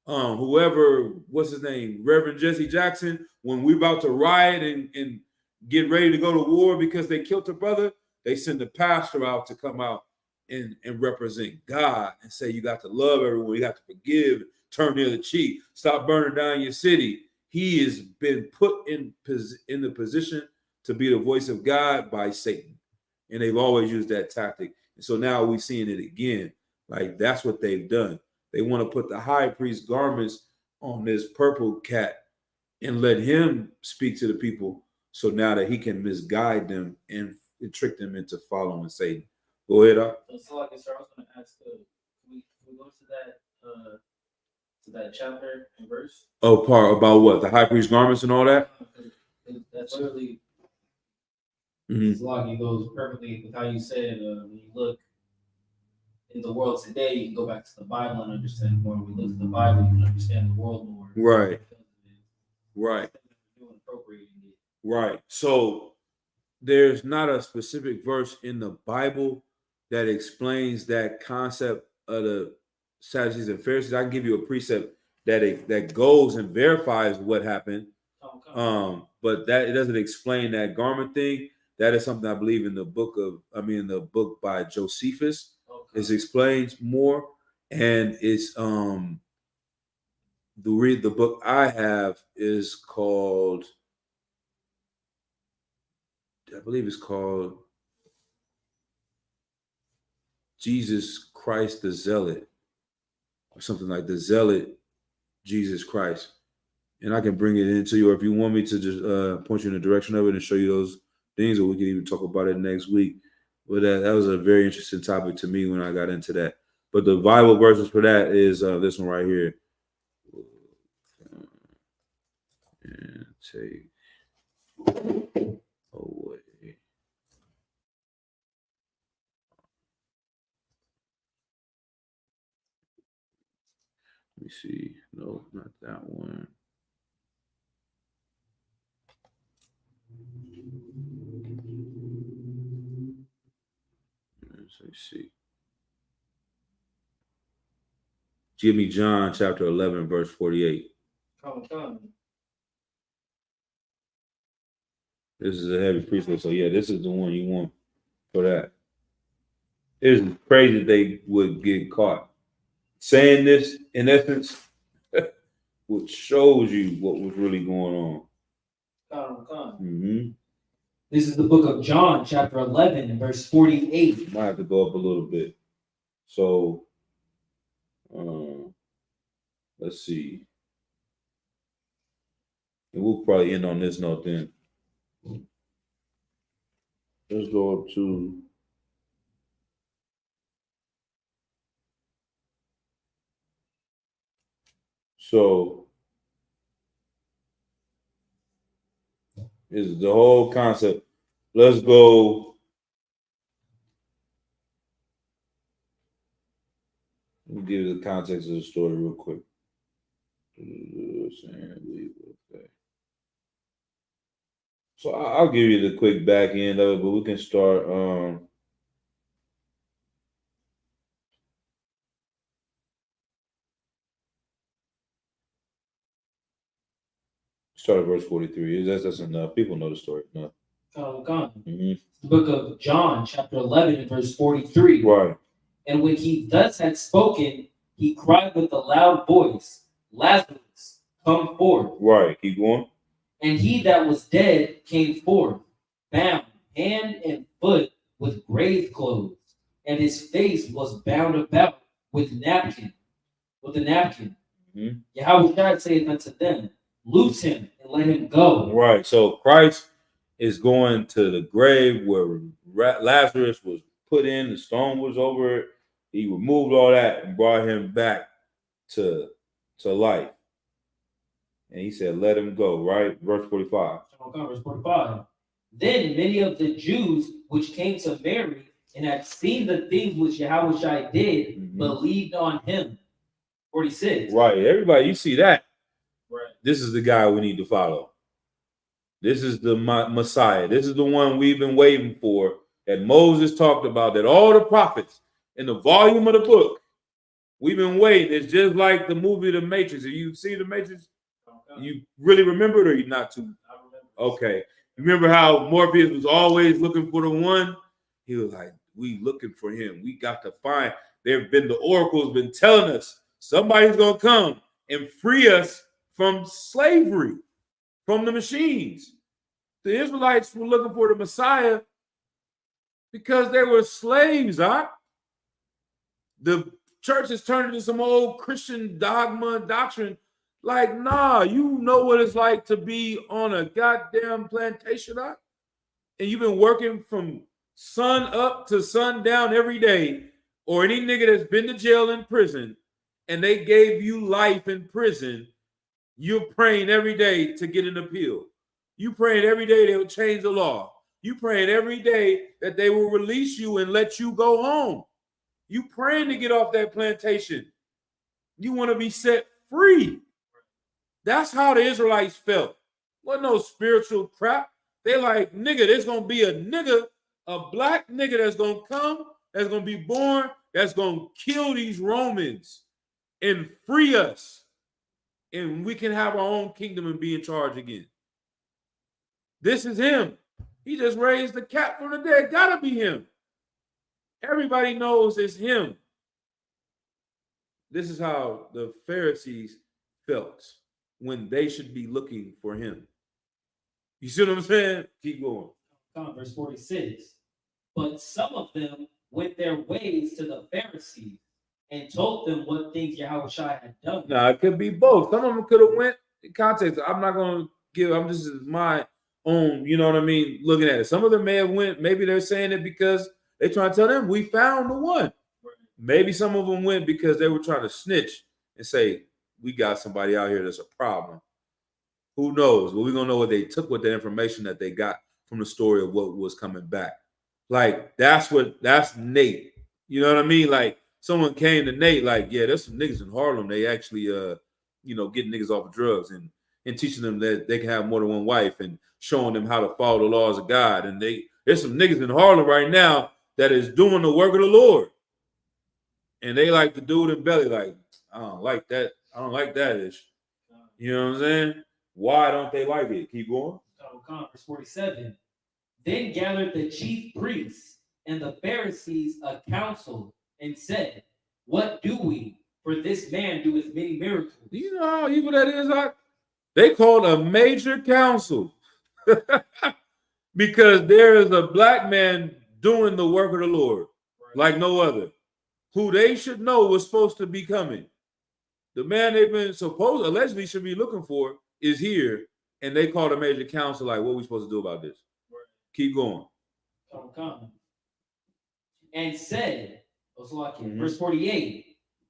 whoever, what's his name, Reverend Jesse Jackson. When we're about to riot and get ready to go to war because they killed a brother, they send the pastor out to come out and represent God and say, you got to love everyone, you got to forgive, turn the other cheek, stop burning down your city. He has been put in the position to be the voice of God by Satan. And they've always used that tactic. And so now we're seeing it again. Like, that's what they've done. They want to put the high priest garments on this purple cat and let him speak to the people, so now that he can misguide them and trick them into following Satan. Go ahead, Doc. So like, sir, I was going to ask, can we go to that chapter and verse? Oh, part about what? The high priest garments and all that? That's literally, Mhm. It goes perfectly with how you said, when you look in the world today, you can go back to the Bible and understand more. When we look at the Bible, you can understand the world more. Right. Right. Right. So there's not a specific verse in the Bible that explains that concept of the Sadducees and Pharisees. I can give you a precept that goes and verifies what happened. But that it doesn't explain that garment thing. That is something I believe in the book by Josephus. It explains more, and it's the book I have is called, I believe it's called Jesus Christ the Zealot, or something like the Zealot Jesus Christ. And I can bring it into you, or if you want me to just point you in the direction of it and show you those things, or we can even talk about it next week. But that was a very interesting topic to me when I got into that. But the Bible verses for that is this one right here. And take away. Let me see. No, not that one. Let's see. Give me John chapter 11, verse 48. Come. This is a heavy precept. So yeah, this is the one you want for that. It is crazy that they would get caught saying this, in essence, which shows you what was really going on. Come. Mm-hmm. This is the book of John, chapter 11, and verse 48. Might have to go up a little bit. So, let's see. And we'll probably end on this note then. Let's go up to is the whole concept. Let's go. Let me give you the context of the story real quick. So I'll give you the quick back end of it, but we can start. Start at verse 43. That's enough. People know the story. No. The book of John, chapter 11, and verse 43. Right. And when he thus had spoken, he cried with a loud voice, Lazarus, come forth. Right. Keep going. And he that was dead came forth, bound hand and foot with grave clothes, and his face was bound about with a napkin. Mm-hmm. Yahweh saith unto them, loose him and let him go. Right. So Christ is going to the grave where Lazarus was put in, the stone was over it. He removed all that and brought him back to life. And he said, let him go, right? Verse 45. Verse 45. Then many of the Jews which came to Mary and had seen the things which Yahushua did believed on him. 46. Right. Everybody, you see that. Right. This is the guy we need to follow. This is the Messiah. This is the one we've been waiting for, that Moses talked about, that all the prophets in the volume of the book, we've been waiting. It's just like the movie The Matrix. Have you seen The Matrix? You really remember it, or you not too? I remember. Okay. Remember how Morpheus was always looking for the one? He was like, we looking for him. We got to find. The oracle's been telling us somebody's going to come and free us from slavery, from the machines. The Israelites were looking for the Messiah because they were slaves, huh? The church has turned into some old Christian dogma and doctrine. Like, nah, you know what it's like to be on a goddamn plantation, huh? And you've been working from sun up to sundown every day, or any nigga that's been to jail and prison, and they gave you life in prison, you're praying every day to get an appeal. You praying every day they will change the law. You praying every day that they will release you and let you go home. You praying to get off that plantation. You want to be set free. That's how the Israelites felt. Wasn't no spiritual crap. They like, nigga, there's going to be a nigga, a black nigga that's going to come, that's going to be born, that's going to kill these Romans and free us. And we can have our own kingdom and be in charge again. This is him. He just raised the cat from the dead. Gotta be him. Everybody knows it's him. This is how the Pharisees felt when they should be looking for him. You see what I'm saying? Keep going. Verse 46. But some of them went their ways to the Pharisees and told them what things Yahushua had done. Now, it could be both. Some of them could have went in context. I'm not going to give, I'm just my own, you know what I mean, looking at it. Some of them may have went, maybe they're saying it because they're trying to tell them, we found the one. Right. Maybe some of them went because they were trying to snitch and say, we got somebody out here that's a problem. Who knows? Well, we're going to know what they took with the information that they got from the story of what was coming back. Like, that's Nate. You know what I mean? Like, someone came to Nate, like, yeah, there's some niggas in Harlem. They actually, getting niggas off of drugs and teaching them that they can have more than one wife and showing them how to follow the laws of God. And there's some niggas in Harlem right now that is doing the work of the Lord. And they like the dude in Belly, like, I don't like that. I don't like that ish. You know what I'm saying? Why don't they like it? Keep going. Verse 47. Then gathered the chief priests and the Pharisees a council and said, what do we? For this man doeth many miracles. Do you know how evil that is? They called a major council because there is a black man doing the work of the Lord like no other, who they should know was supposed to be coming. The man they've been allegedly should be looking for is here, and they called a major council like, what are we supposed to do about this? Right. Keep going. And said, verse 48,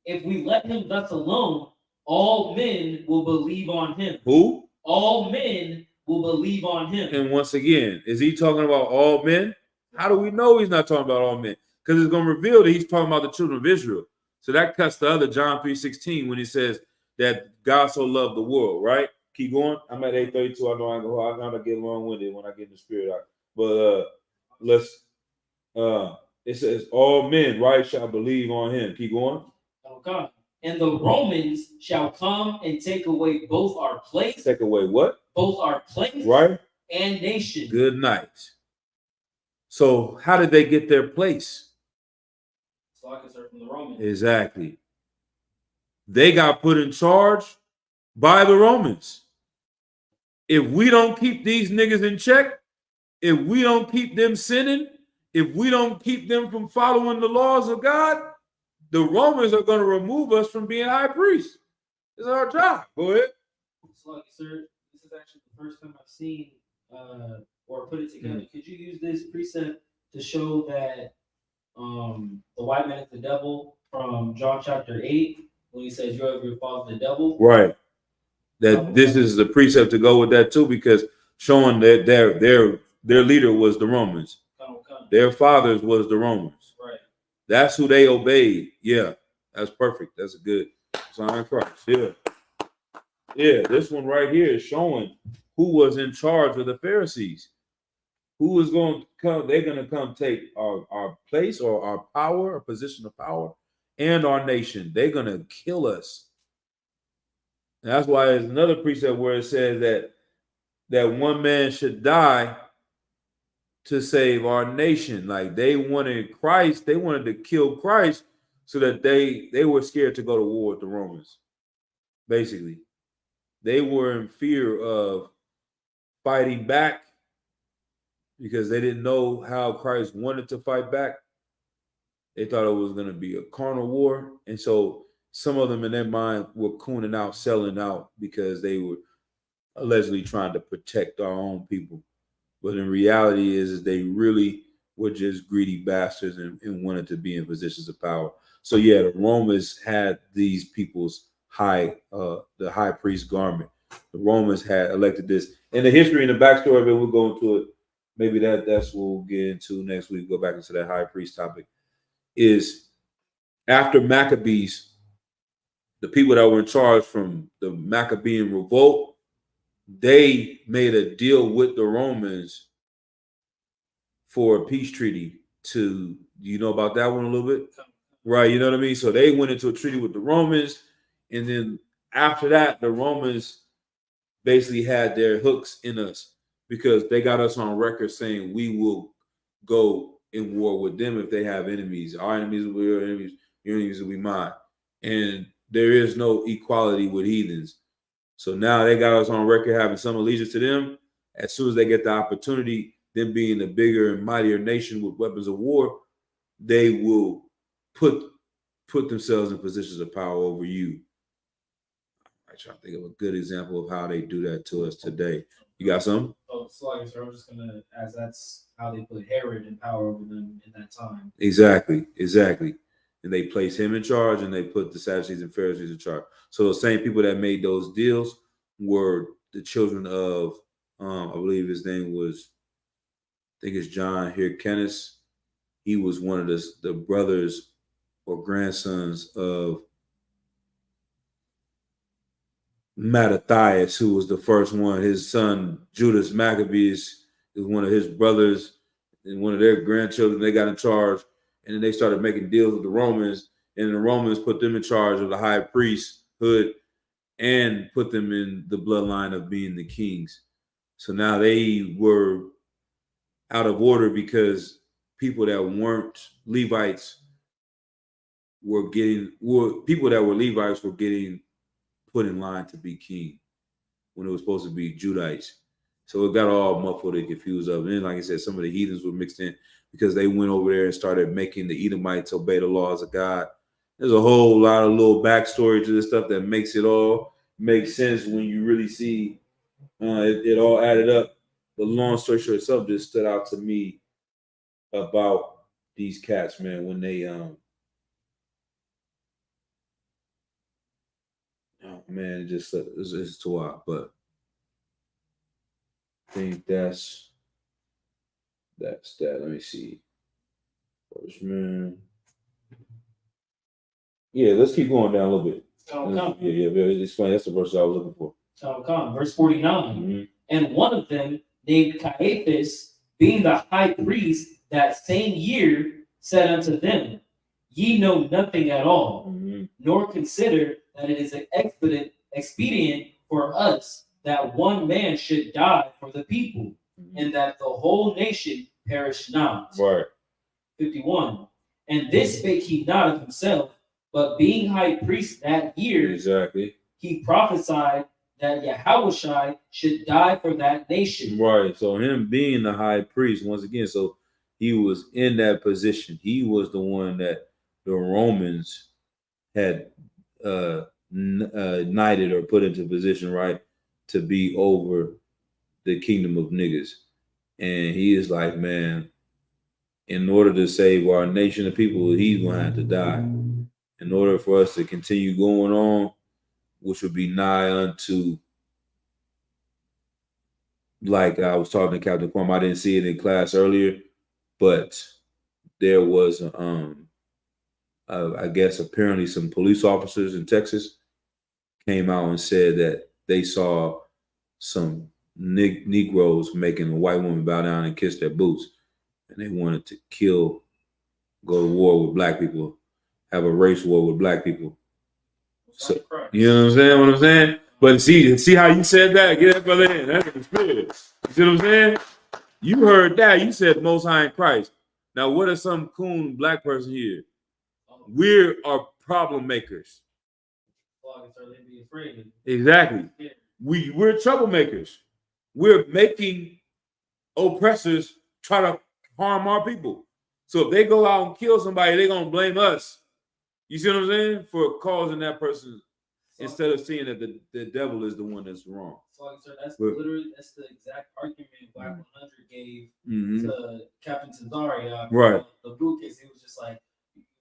if we let him thus alone, all men will believe on him. Who? All men will believe on him. And once again, is he talking about all men? How do we know he's not talking about all men? Because it's going to reveal that he's talking about the children of Israel. So that cuts the other John 3:16 when he says that God so loved the world, right? Keep going. I'm at 8:32. I know I'm going to get long-winded when I get in the spirit. But it says all men, right, shall believe on him. Keep going. Okay. And the Romans shall come and take away both our place. Take away what? Both our place, right, and nation. Good night. So how did they get their place? So I can start from the Romans. Exactly. They got put in charge by the Romans. If we don't keep these niggas in check, if we don't keep them sinning, if we don't keep them from following the laws of God, the Romans are going to remove us from being high priests. It's our job. Go ahead. So, sir, this is actually the first time I've seen or put it together. Could you use this precept to show that the white man is the devil from John chapter 8 when he says, "You have your father the devil"? Right. that this is the precept to go with that too, because showing that their leader was the Romans. Their fathers was the Romans. Right. That's who they obeyed. Yeah, that's perfect. That's a good sign of Christ. Yeah. Yeah, this one right here is showing who was in charge of the Pharisees. Who is going to come? They're going to come take our place or our power, our position of power, and our nation. They're going to kill us. And that's why there's another precept where it says that one man should die to save our nation. Like they wanted Christ, they wanted to kill Christ so that they were scared to go to war with the Romans. Basically, they were in fear of fighting back because they didn't know how Christ wanted to fight back. They thought it was going to be a carnal war. And so some of them in their mind were cooning out, selling out because they were allegedly trying to protect our own people. But in reality is they really were just greedy bastards and wanted to be in positions of power. So yeah, the Romans had these people's the high priest garment. The Romans had elected this. And the history and the backstory of it, we'll go into it. Maybe that's what we'll get into next week. Go back into that high priest topic. Is after Maccabees, the people that were in charge from the Maccabean revolt, they made a deal with the Romans for a peace treaty. To, you know about that one a little bit? Right, you know what I mean? So they went into a treaty with the Romans, and then after that, the Romans basically had their hooks in us because they got us on record saying we will go in war with them if they have enemies. Our enemies will be your enemies, your enemies will be mine. And there is no equality with heathens. So now they got us on record having some allegiance to them. As soon as they get the opportunity, them being a bigger and mightier nation with weapons of war, they will put themselves in positions of power over you. I try to think of a good example of how they do that to us today. You got some? Oh, so I guess I'm just gonna, as that's how they put Herod in power over them in that time. Exactly. And they place him in charge, and they put the Sadducees and Pharisees in charge. So the same people that made those deals were the children of, I believe his name was, I think it's John Hyrcanus. He was one of the brothers or grandsons of Mattathias, who was the first one. His son Judas Maccabeus is one of his brothers, and one of their grandchildren. They got in charge, and then they started making deals with the Romans, and the Romans put them in charge of the high priesthood and put them in the bloodline of being the kings. So now they were out of order because people that weren't Levites people that were Levites were getting put in line to be king when it was supposed to be Judites. So it got all muffled and confused up. And then, like I said, some of the heathens were mixed in because they went over there and started making the Edomites obey the laws of God. There's a whole lot of little backstory to this stuff that makes it all make sense when you really see it all added up. The long story short itself just stood out to me about these cats, man, when they oh man, it's too hot, but I think that's that. Let me see. First man. Yeah, let's keep going down a little bit. Yeah. Explain. That's the verse I was looking for. Verse 49. Mm-hmm. And one of them, named Caiaphas, being the high priest that same year, said unto them, Ye know nothing at all, mm-hmm. nor consider that it is an expedient for us that one man should die for the people, mm-hmm. and that the whole nation perish not. Right. 51. And this spake he not of himself, but being high priest that year, exactly, he prophesied that Yahushua should die for that nation. Right. So him being the high priest, once again, so he was in that position. He was the one that the Romans had knighted or put into position, right, to be over the kingdom of niggas. And he is like, man, in order to save our nation of people, he's going to have to die. In order for us to continue going on, which would be nigh unto like I was talking to Captain Quam, I didn't see it in class earlier, but there was, I guess, apparently some police officers in Texas came out and said that they saw some Negroes making a white woman bow down and kiss their boots, and they wanted to go to war with black people, have a race war with black people. So, you know what I'm saying? But see how you said that? Get that brother in. That's in the spirit. You see what I'm saying? You heard that. You said Most High in Christ. Now, what are some coon black person here? We are problem makers. Exactly. We're troublemakers. We're making oppressors try to harm our people. So if they go out and kill somebody, they're gonna blame us. You see what I'm saying? For causing that person, instead of seeing that the devil is the one that's wrong. So, sir, that's the exact argument Black 100 gave to Captain Tazaria. Right. The boot case, he was just like,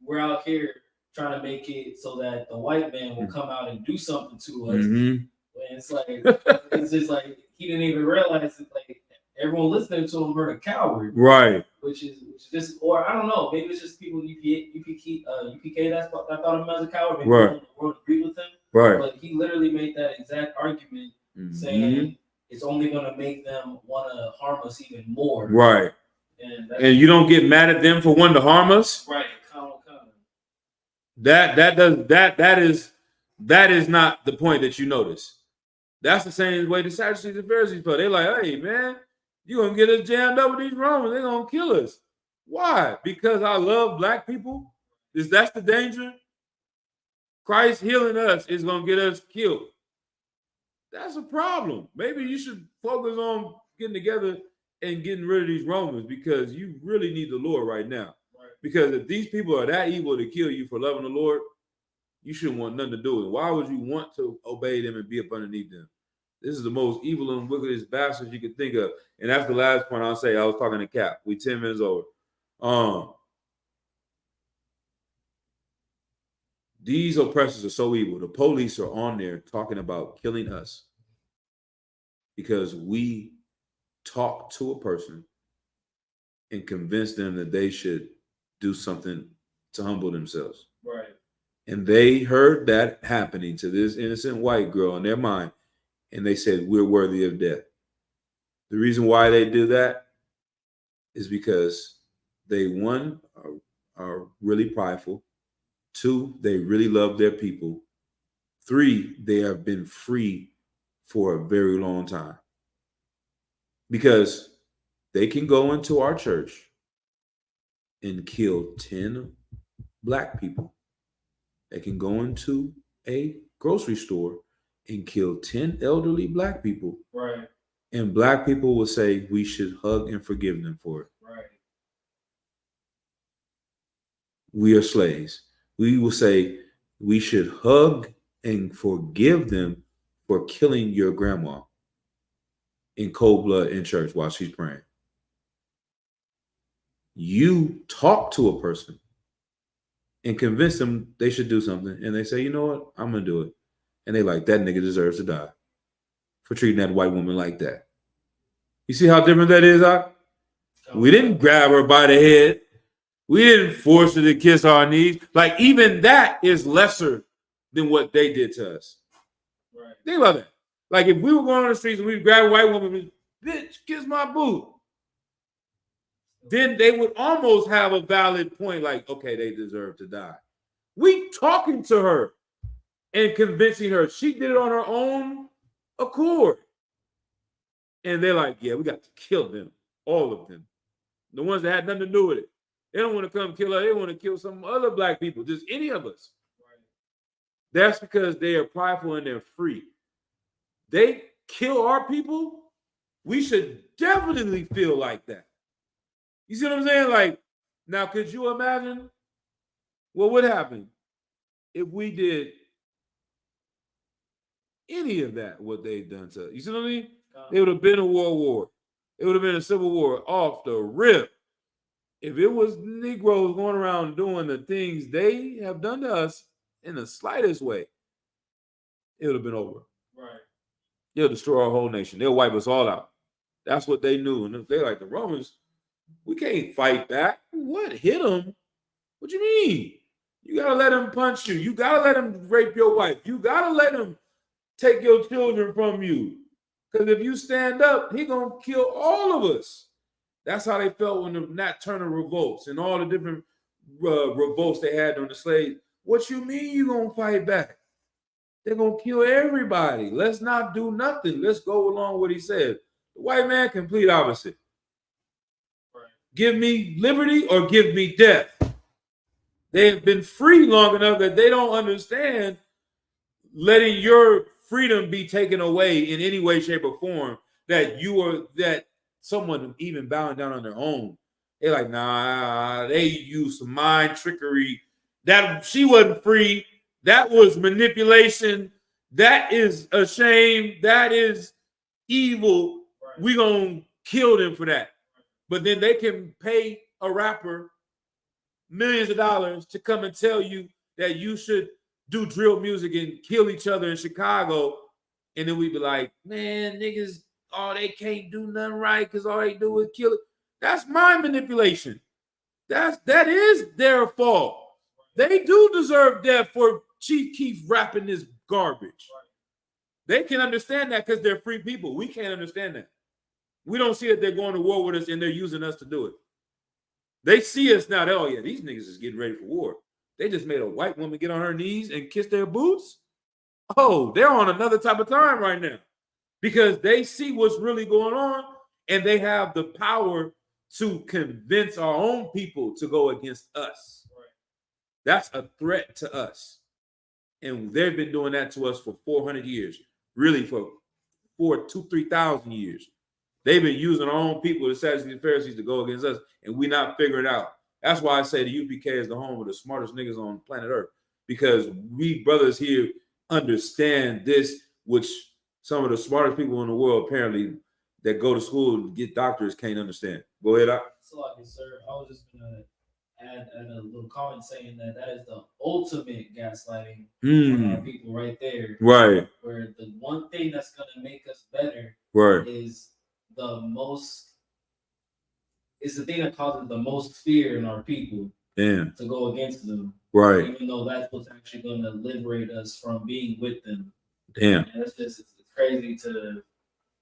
we're out here trying to make it so that the white man will come out and do something to us. And it's like, it's just like he didn't even realize that, like, everyone listening to him heard a coward. Right. Which is just, or I don't know, maybe it's just people in UPK that thought of him as a coward. Maybe right. The world agreed with him. Right. But he literally made that exact argument, saying it's only going to make them want to harm us even more. Right. And you don't get mad at them for wanting to harm us. Right. That is not the point that you notice. That's the same way the Sadducees and Pharisees felt. They're like, hey man, you're gonna get us jammed up with these Romans, they're gonna kill us. Why? Because I love black people? That's the danger? Christ healing us is gonna get us killed. That's a problem. Maybe you should focus on getting together and getting rid of these Romans, because you really need the Lord right now. Because if these people are that evil to kill you for loving the Lord, you shouldn't want nothing to do with it. Why would you want to obey them and be up underneath them? This is the most evil and wickedest bastards you could think of. And that's the last point I'll say. I was talking to Cap. We 10 minutes over. These oppressors are so evil. The police are on there talking about killing us because we talk to a person and convince them that they should do something to humble themselves. Right. And they heard that happening to this innocent white girl in their mind, and they said, we're worthy of death. The reason why they do that is because they, one, are really prideful. Two, they really love their people. Three, they have been free for a very long time. Because they can go into our church and kill 10 black people. They can go into a grocery store and kill 10 elderly black people. Right. And black people will say we should hug and forgive them for it. Right. We are slaves. We will say we should hug and forgive them for killing your grandma in cold blood in church while she's praying. You talk to a person and convince them they should do something, and they say, you know what, I'm gonna do it. And they like, that nigga deserves to die for treating that white woman like that. You see how different that is, Doc? We didn't grab her by the head. We didn't force her to kiss our knees. Like, even that is lesser than what they did to us. Right. Think about that. Like, if we were going on the streets and we grabbed a white woman, bitch, kiss my boot, then they would almost have a valid point, like, okay, they deserve to die. We talking to her and convincing her. She did it on her own accord. And they're like, yeah, we got to kill them, all of them. The ones that had nothing to do with it. They don't want to come kill her. They want to kill some other black people, just any of us. Right. That's because they are prideful and they're free. They kill our people, we should definitely feel like that. You see what I'm saying? Like, now, could you imagine what would happen if we did any of that, what they've done to us? You see what I mean? It would have been a world war. It would have been a civil war off the rip. If it was Negroes going around doing the things they have done to us in the slightest way, it would have been over. Right. They'll destroy our whole nation. They'll wipe us all out. That's what they knew. And they're like, the Romans, we can't fight back. What? Hit them? What you mean? You gotta let him punch you. You gotta let him rape your wife. You gotta let him take your children from you. Because if you stand up, he gonna kill all of us. That's how they felt when the Nat Turner revolts and all the different revolts they had on the slaves. What you mean you gonna fight back? They're gonna kill everybody. Let's not do nothing. Let's go along with what he said. The white man, complete opposite. Right. Give me liberty or give me death. They have been free long enough that they don't understand letting your freedom be taken away in any way, shape, or form. That someone even bowing down on their own. They're like, nah, they use some mind trickery. That she wasn't free. That was manipulation. That is a shame. That is evil. Right. We're going to kill them for that. But then they can pay a rapper millions of dollars to come and tell you that you should do drill music and kill each other in Chicago. And then we'd be like, man, niggas, they can't do nothing right because all they do is kill it. That's mind manipulation. That is their fault. They do deserve death for Chief Keef rapping this garbage. They can understand that because they're free people. We can't understand that. We don't see that they're going to war with us and they're using us to do it. They see us now. Oh, yeah, these niggas is getting ready for war. They just made a white woman get on her knees and kiss their boots. Oh, they're on another type of time right now because they see what's really going on and they have the power to convince our own people to go against us. Right. That's a threat to us. And they've been doing that to us for 400 years, really for 3,000 years. They've been using our own people, the Sadducees and Pharisees, to go against us, and we not figuring it out. That's why I say the UPK is the home of the smartest niggas on planet Earth, because we brothers here understand this, which some of the smartest people in the world apparently that go to school and get doctors can't understand. Go ahead, Doc. Sir. I was just gonna add a little comment saying that is the ultimate gaslighting on our people right there. Right. Where the one thing that's gonna make us better is the thing that causes the most fear in our people. Damn. To go against them. Right. Even though that's what's actually gonna liberate us from being with them. Damn. And it's crazy to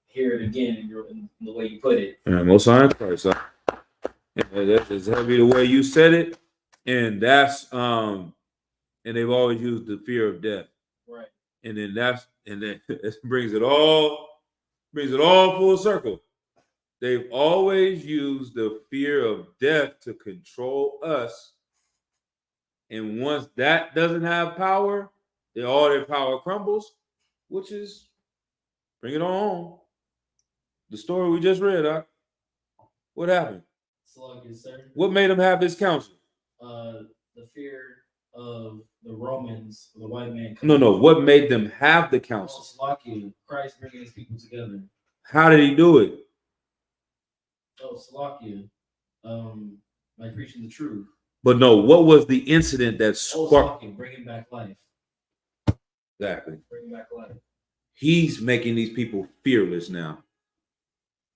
hear it again in the way you put it. Most High Christ. That's heavy the way you said it, and that's and they've always used the fear of death, right? And then it brings it all full circle. They've always used the fear of death to control us, and once that doesn't have power, all their power crumbles, which is bring it on. The story we just read, what happened? What made them have this council? The fear of the Romans, the white man. No. What made them have the council? Salakia, Christ bringing his people together. How did he do it? Salakia, by preaching the truth. But no, what was the incident that sparked? Bringing back life. Exactly. Bringing back life. He's making these people fearless now.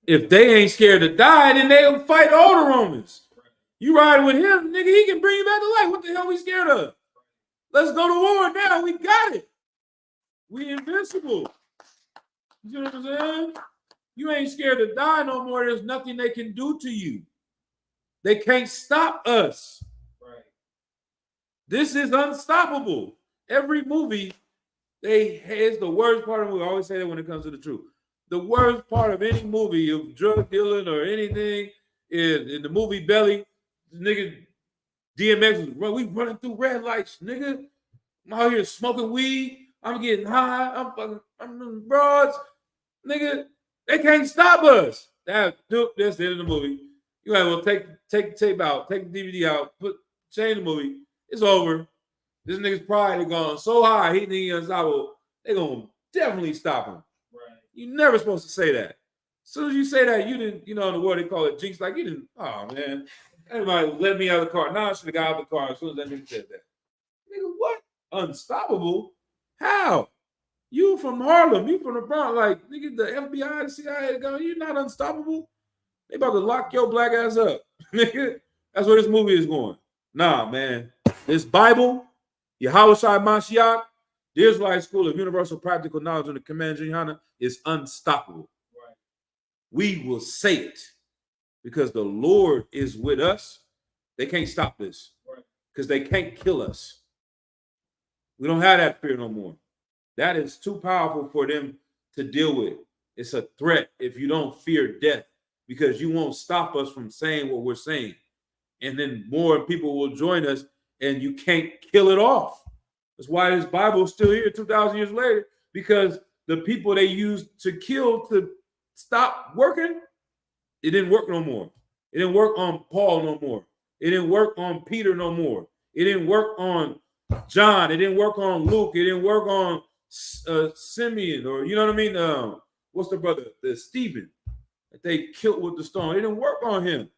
If they ain't scared to die, then they'll fight all the Romans. You ride with him, nigga, he can bring you back to life. What the hell we scared of? Let's go to war now. We got it. We invincible. You see what I'm saying? You ain't scared to die no more. There's nothing they can do to you. They can't stop us. Right. This is unstoppable. Every movie, it's the worst part of the movie. I always say that when it comes to the truth. The worst part of any movie of drug dealing or anything is in the movie Belly. Nigga, DMX was we running through red lights, nigga. I'm out here smoking weed. I'm getting high. I'm broads, nigga. They can't stop us. That's the end of the movie. You might well take the tape out, take the DVD out, change the movie. It's over. This nigga's pride is gone so high, he think he's unstoppable. They gonna definitely stop him. Right. You never supposed to say that. As soon as you say that, you didn't, in the world they call it jinx. Like you didn't. Oh man, everybody let me out of the car. Now I should have got out of the car as soon as that nigga said that. Nigga, what? Unstoppable? How? You from Harlem, you from the Bronx, like nigga, the FBI, the CIA, you're not unstoppable. They about to lock your black ass up. Nigga, that's where this movie is going. Nah, man. This Bible, Yahweh Shai Mashiach, the Israelite School of Universal Practical Knowledge and the Command Jihana is unstoppable. Right. We will say it because the Lord is with us. They can't stop this because they can't kill us. We don't have that fear no more. That is too powerful for them to deal with. It's a threat if you don't fear death because you won't stop us from saying what we're saying. And then more people will join us and you can't kill it off. That's why this Bible is still here 2,000 years later, because the people they used to kill to stop working, it didn't work no more. It didn't work on Paul no more. It didn't work on Peter no more. It didn't work on John. It didn't work on Luke. It didn't work on Simeon, or you know what I mean? What's the brother? The Stephen that they killed with the stone. It didn't work on him.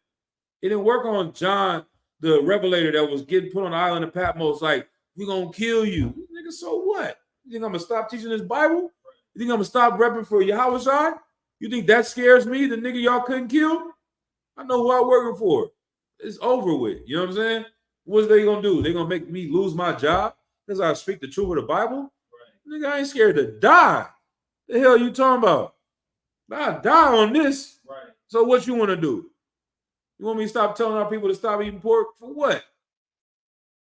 It didn't work on John, the revelator that was getting put on the island of Patmos. Like, we're gonna kill you, nigga. So what? You think I'm gonna stop teaching this Bible? You think I'm gonna stop repping for Yahweh Shai? You think that scares me? The nigga y'all couldn't kill? I know who I'm working for. It's over with. You know what I'm saying? What's they gonna do? They gonna make me lose my job because I speak the truth of the Bible? Right. Nigga, I ain't scared to die. The hell you talking about? I die on this. Right. So what you want to do? You want me to stop telling our people to stop eating pork? For what?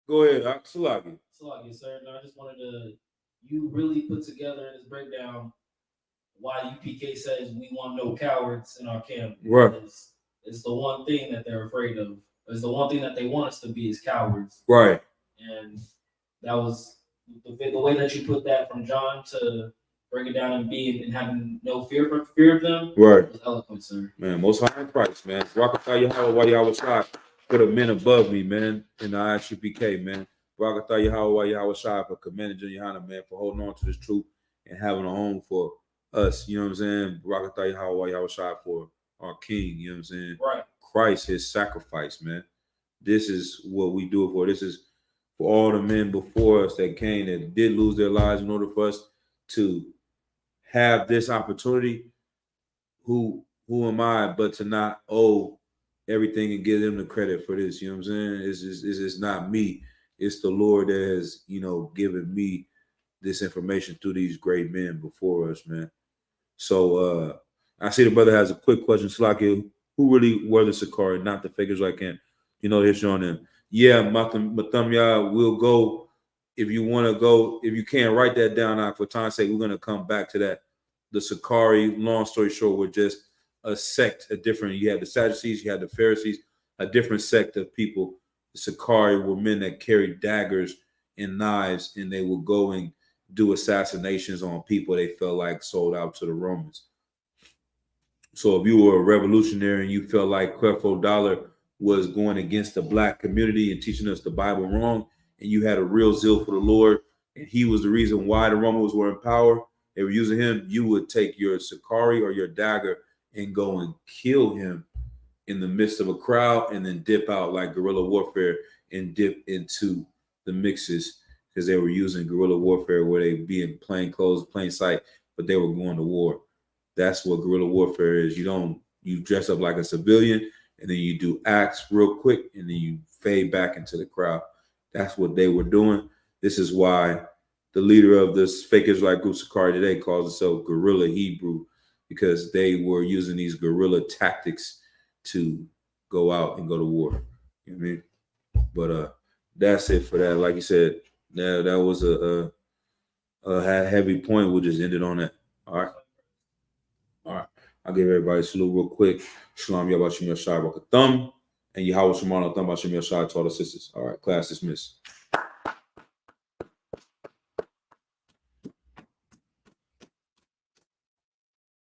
Go ahead, Salaki. Salaki, sir. No, I just wanted to, you really put together in this breakdown why UPK says we want no cowards in our camp. Right. It's the one thing that they're afraid of. It's the one thing that they want us to be is cowards. Right. And that was the way that you put that from John to break it down and being and having no fear of them. Right. Was eloquent, sir. Man, most high in Christ, man. Barakatah Yahweh Yahweh Shai for the men above me, man, in the ISUPK, man. Barakatah Yahweh Yahweh Shai for commanding Jihana, man, for holding on to this truth and having a home for us. You know what I'm saying? Barakatah Yahweh Yahweh Shai for our King. You know what I'm saying? Right. Christ, his sacrifice, man. This is what we do it for. This is for all the men before us that came that did lose their lives in order for us to have this opportunity. Who am I but to not owe everything and give them the credit for this? You know what I'm saying? It's not me. It's the Lord that has, given me this information through these great men before us, man. So I see the brother has a quick question. Slaki, who really were the Sakari, not the fakers like him? They're showing them. Yeah, Matamya will go if you want to go. If you can't write that down, for time's sake, we're going to come back to that. The Sakari, long story short, were just a sect, you had the Sadducees, you had the Pharisees, a different sect of people. The Sakari were men that carried daggers and knives, and they would go and do assassinations on people they felt like sold out to the Romans. So if you were a revolutionary and you felt like Creflo Dollar was going against the black community and teaching us the Bible wrong, and you had a real zeal for the Lord, and he was the reason why the Romans were in power, they were using him, you would take your Sakari or your dagger and go and kill him in the midst of a crowd and then dip out like guerrilla warfare and dip into the mixes, because they were using guerrilla warfare where they be in plain clothes, plain sight, but they were going to war. That's what guerrilla warfare is. You dress up like a civilian and then you do acts real quick and then you fade back into the crowd. That's what they were doing. This is why the leader of this fake Israelite group, Sakari, today calls himself Guerrilla Hebrew, because they were using these guerrilla tactics to go out and go to war. You know what I mean? But that's it for that. Like you said, that was a heavy point. We'll just end it on that. All right. I'll give everybody a salute real quick. Shalom Yabashim Yashai Rakatham and Yahweh Shemana Tham Bashim Yashai to all the sisters. All right, class dismissed.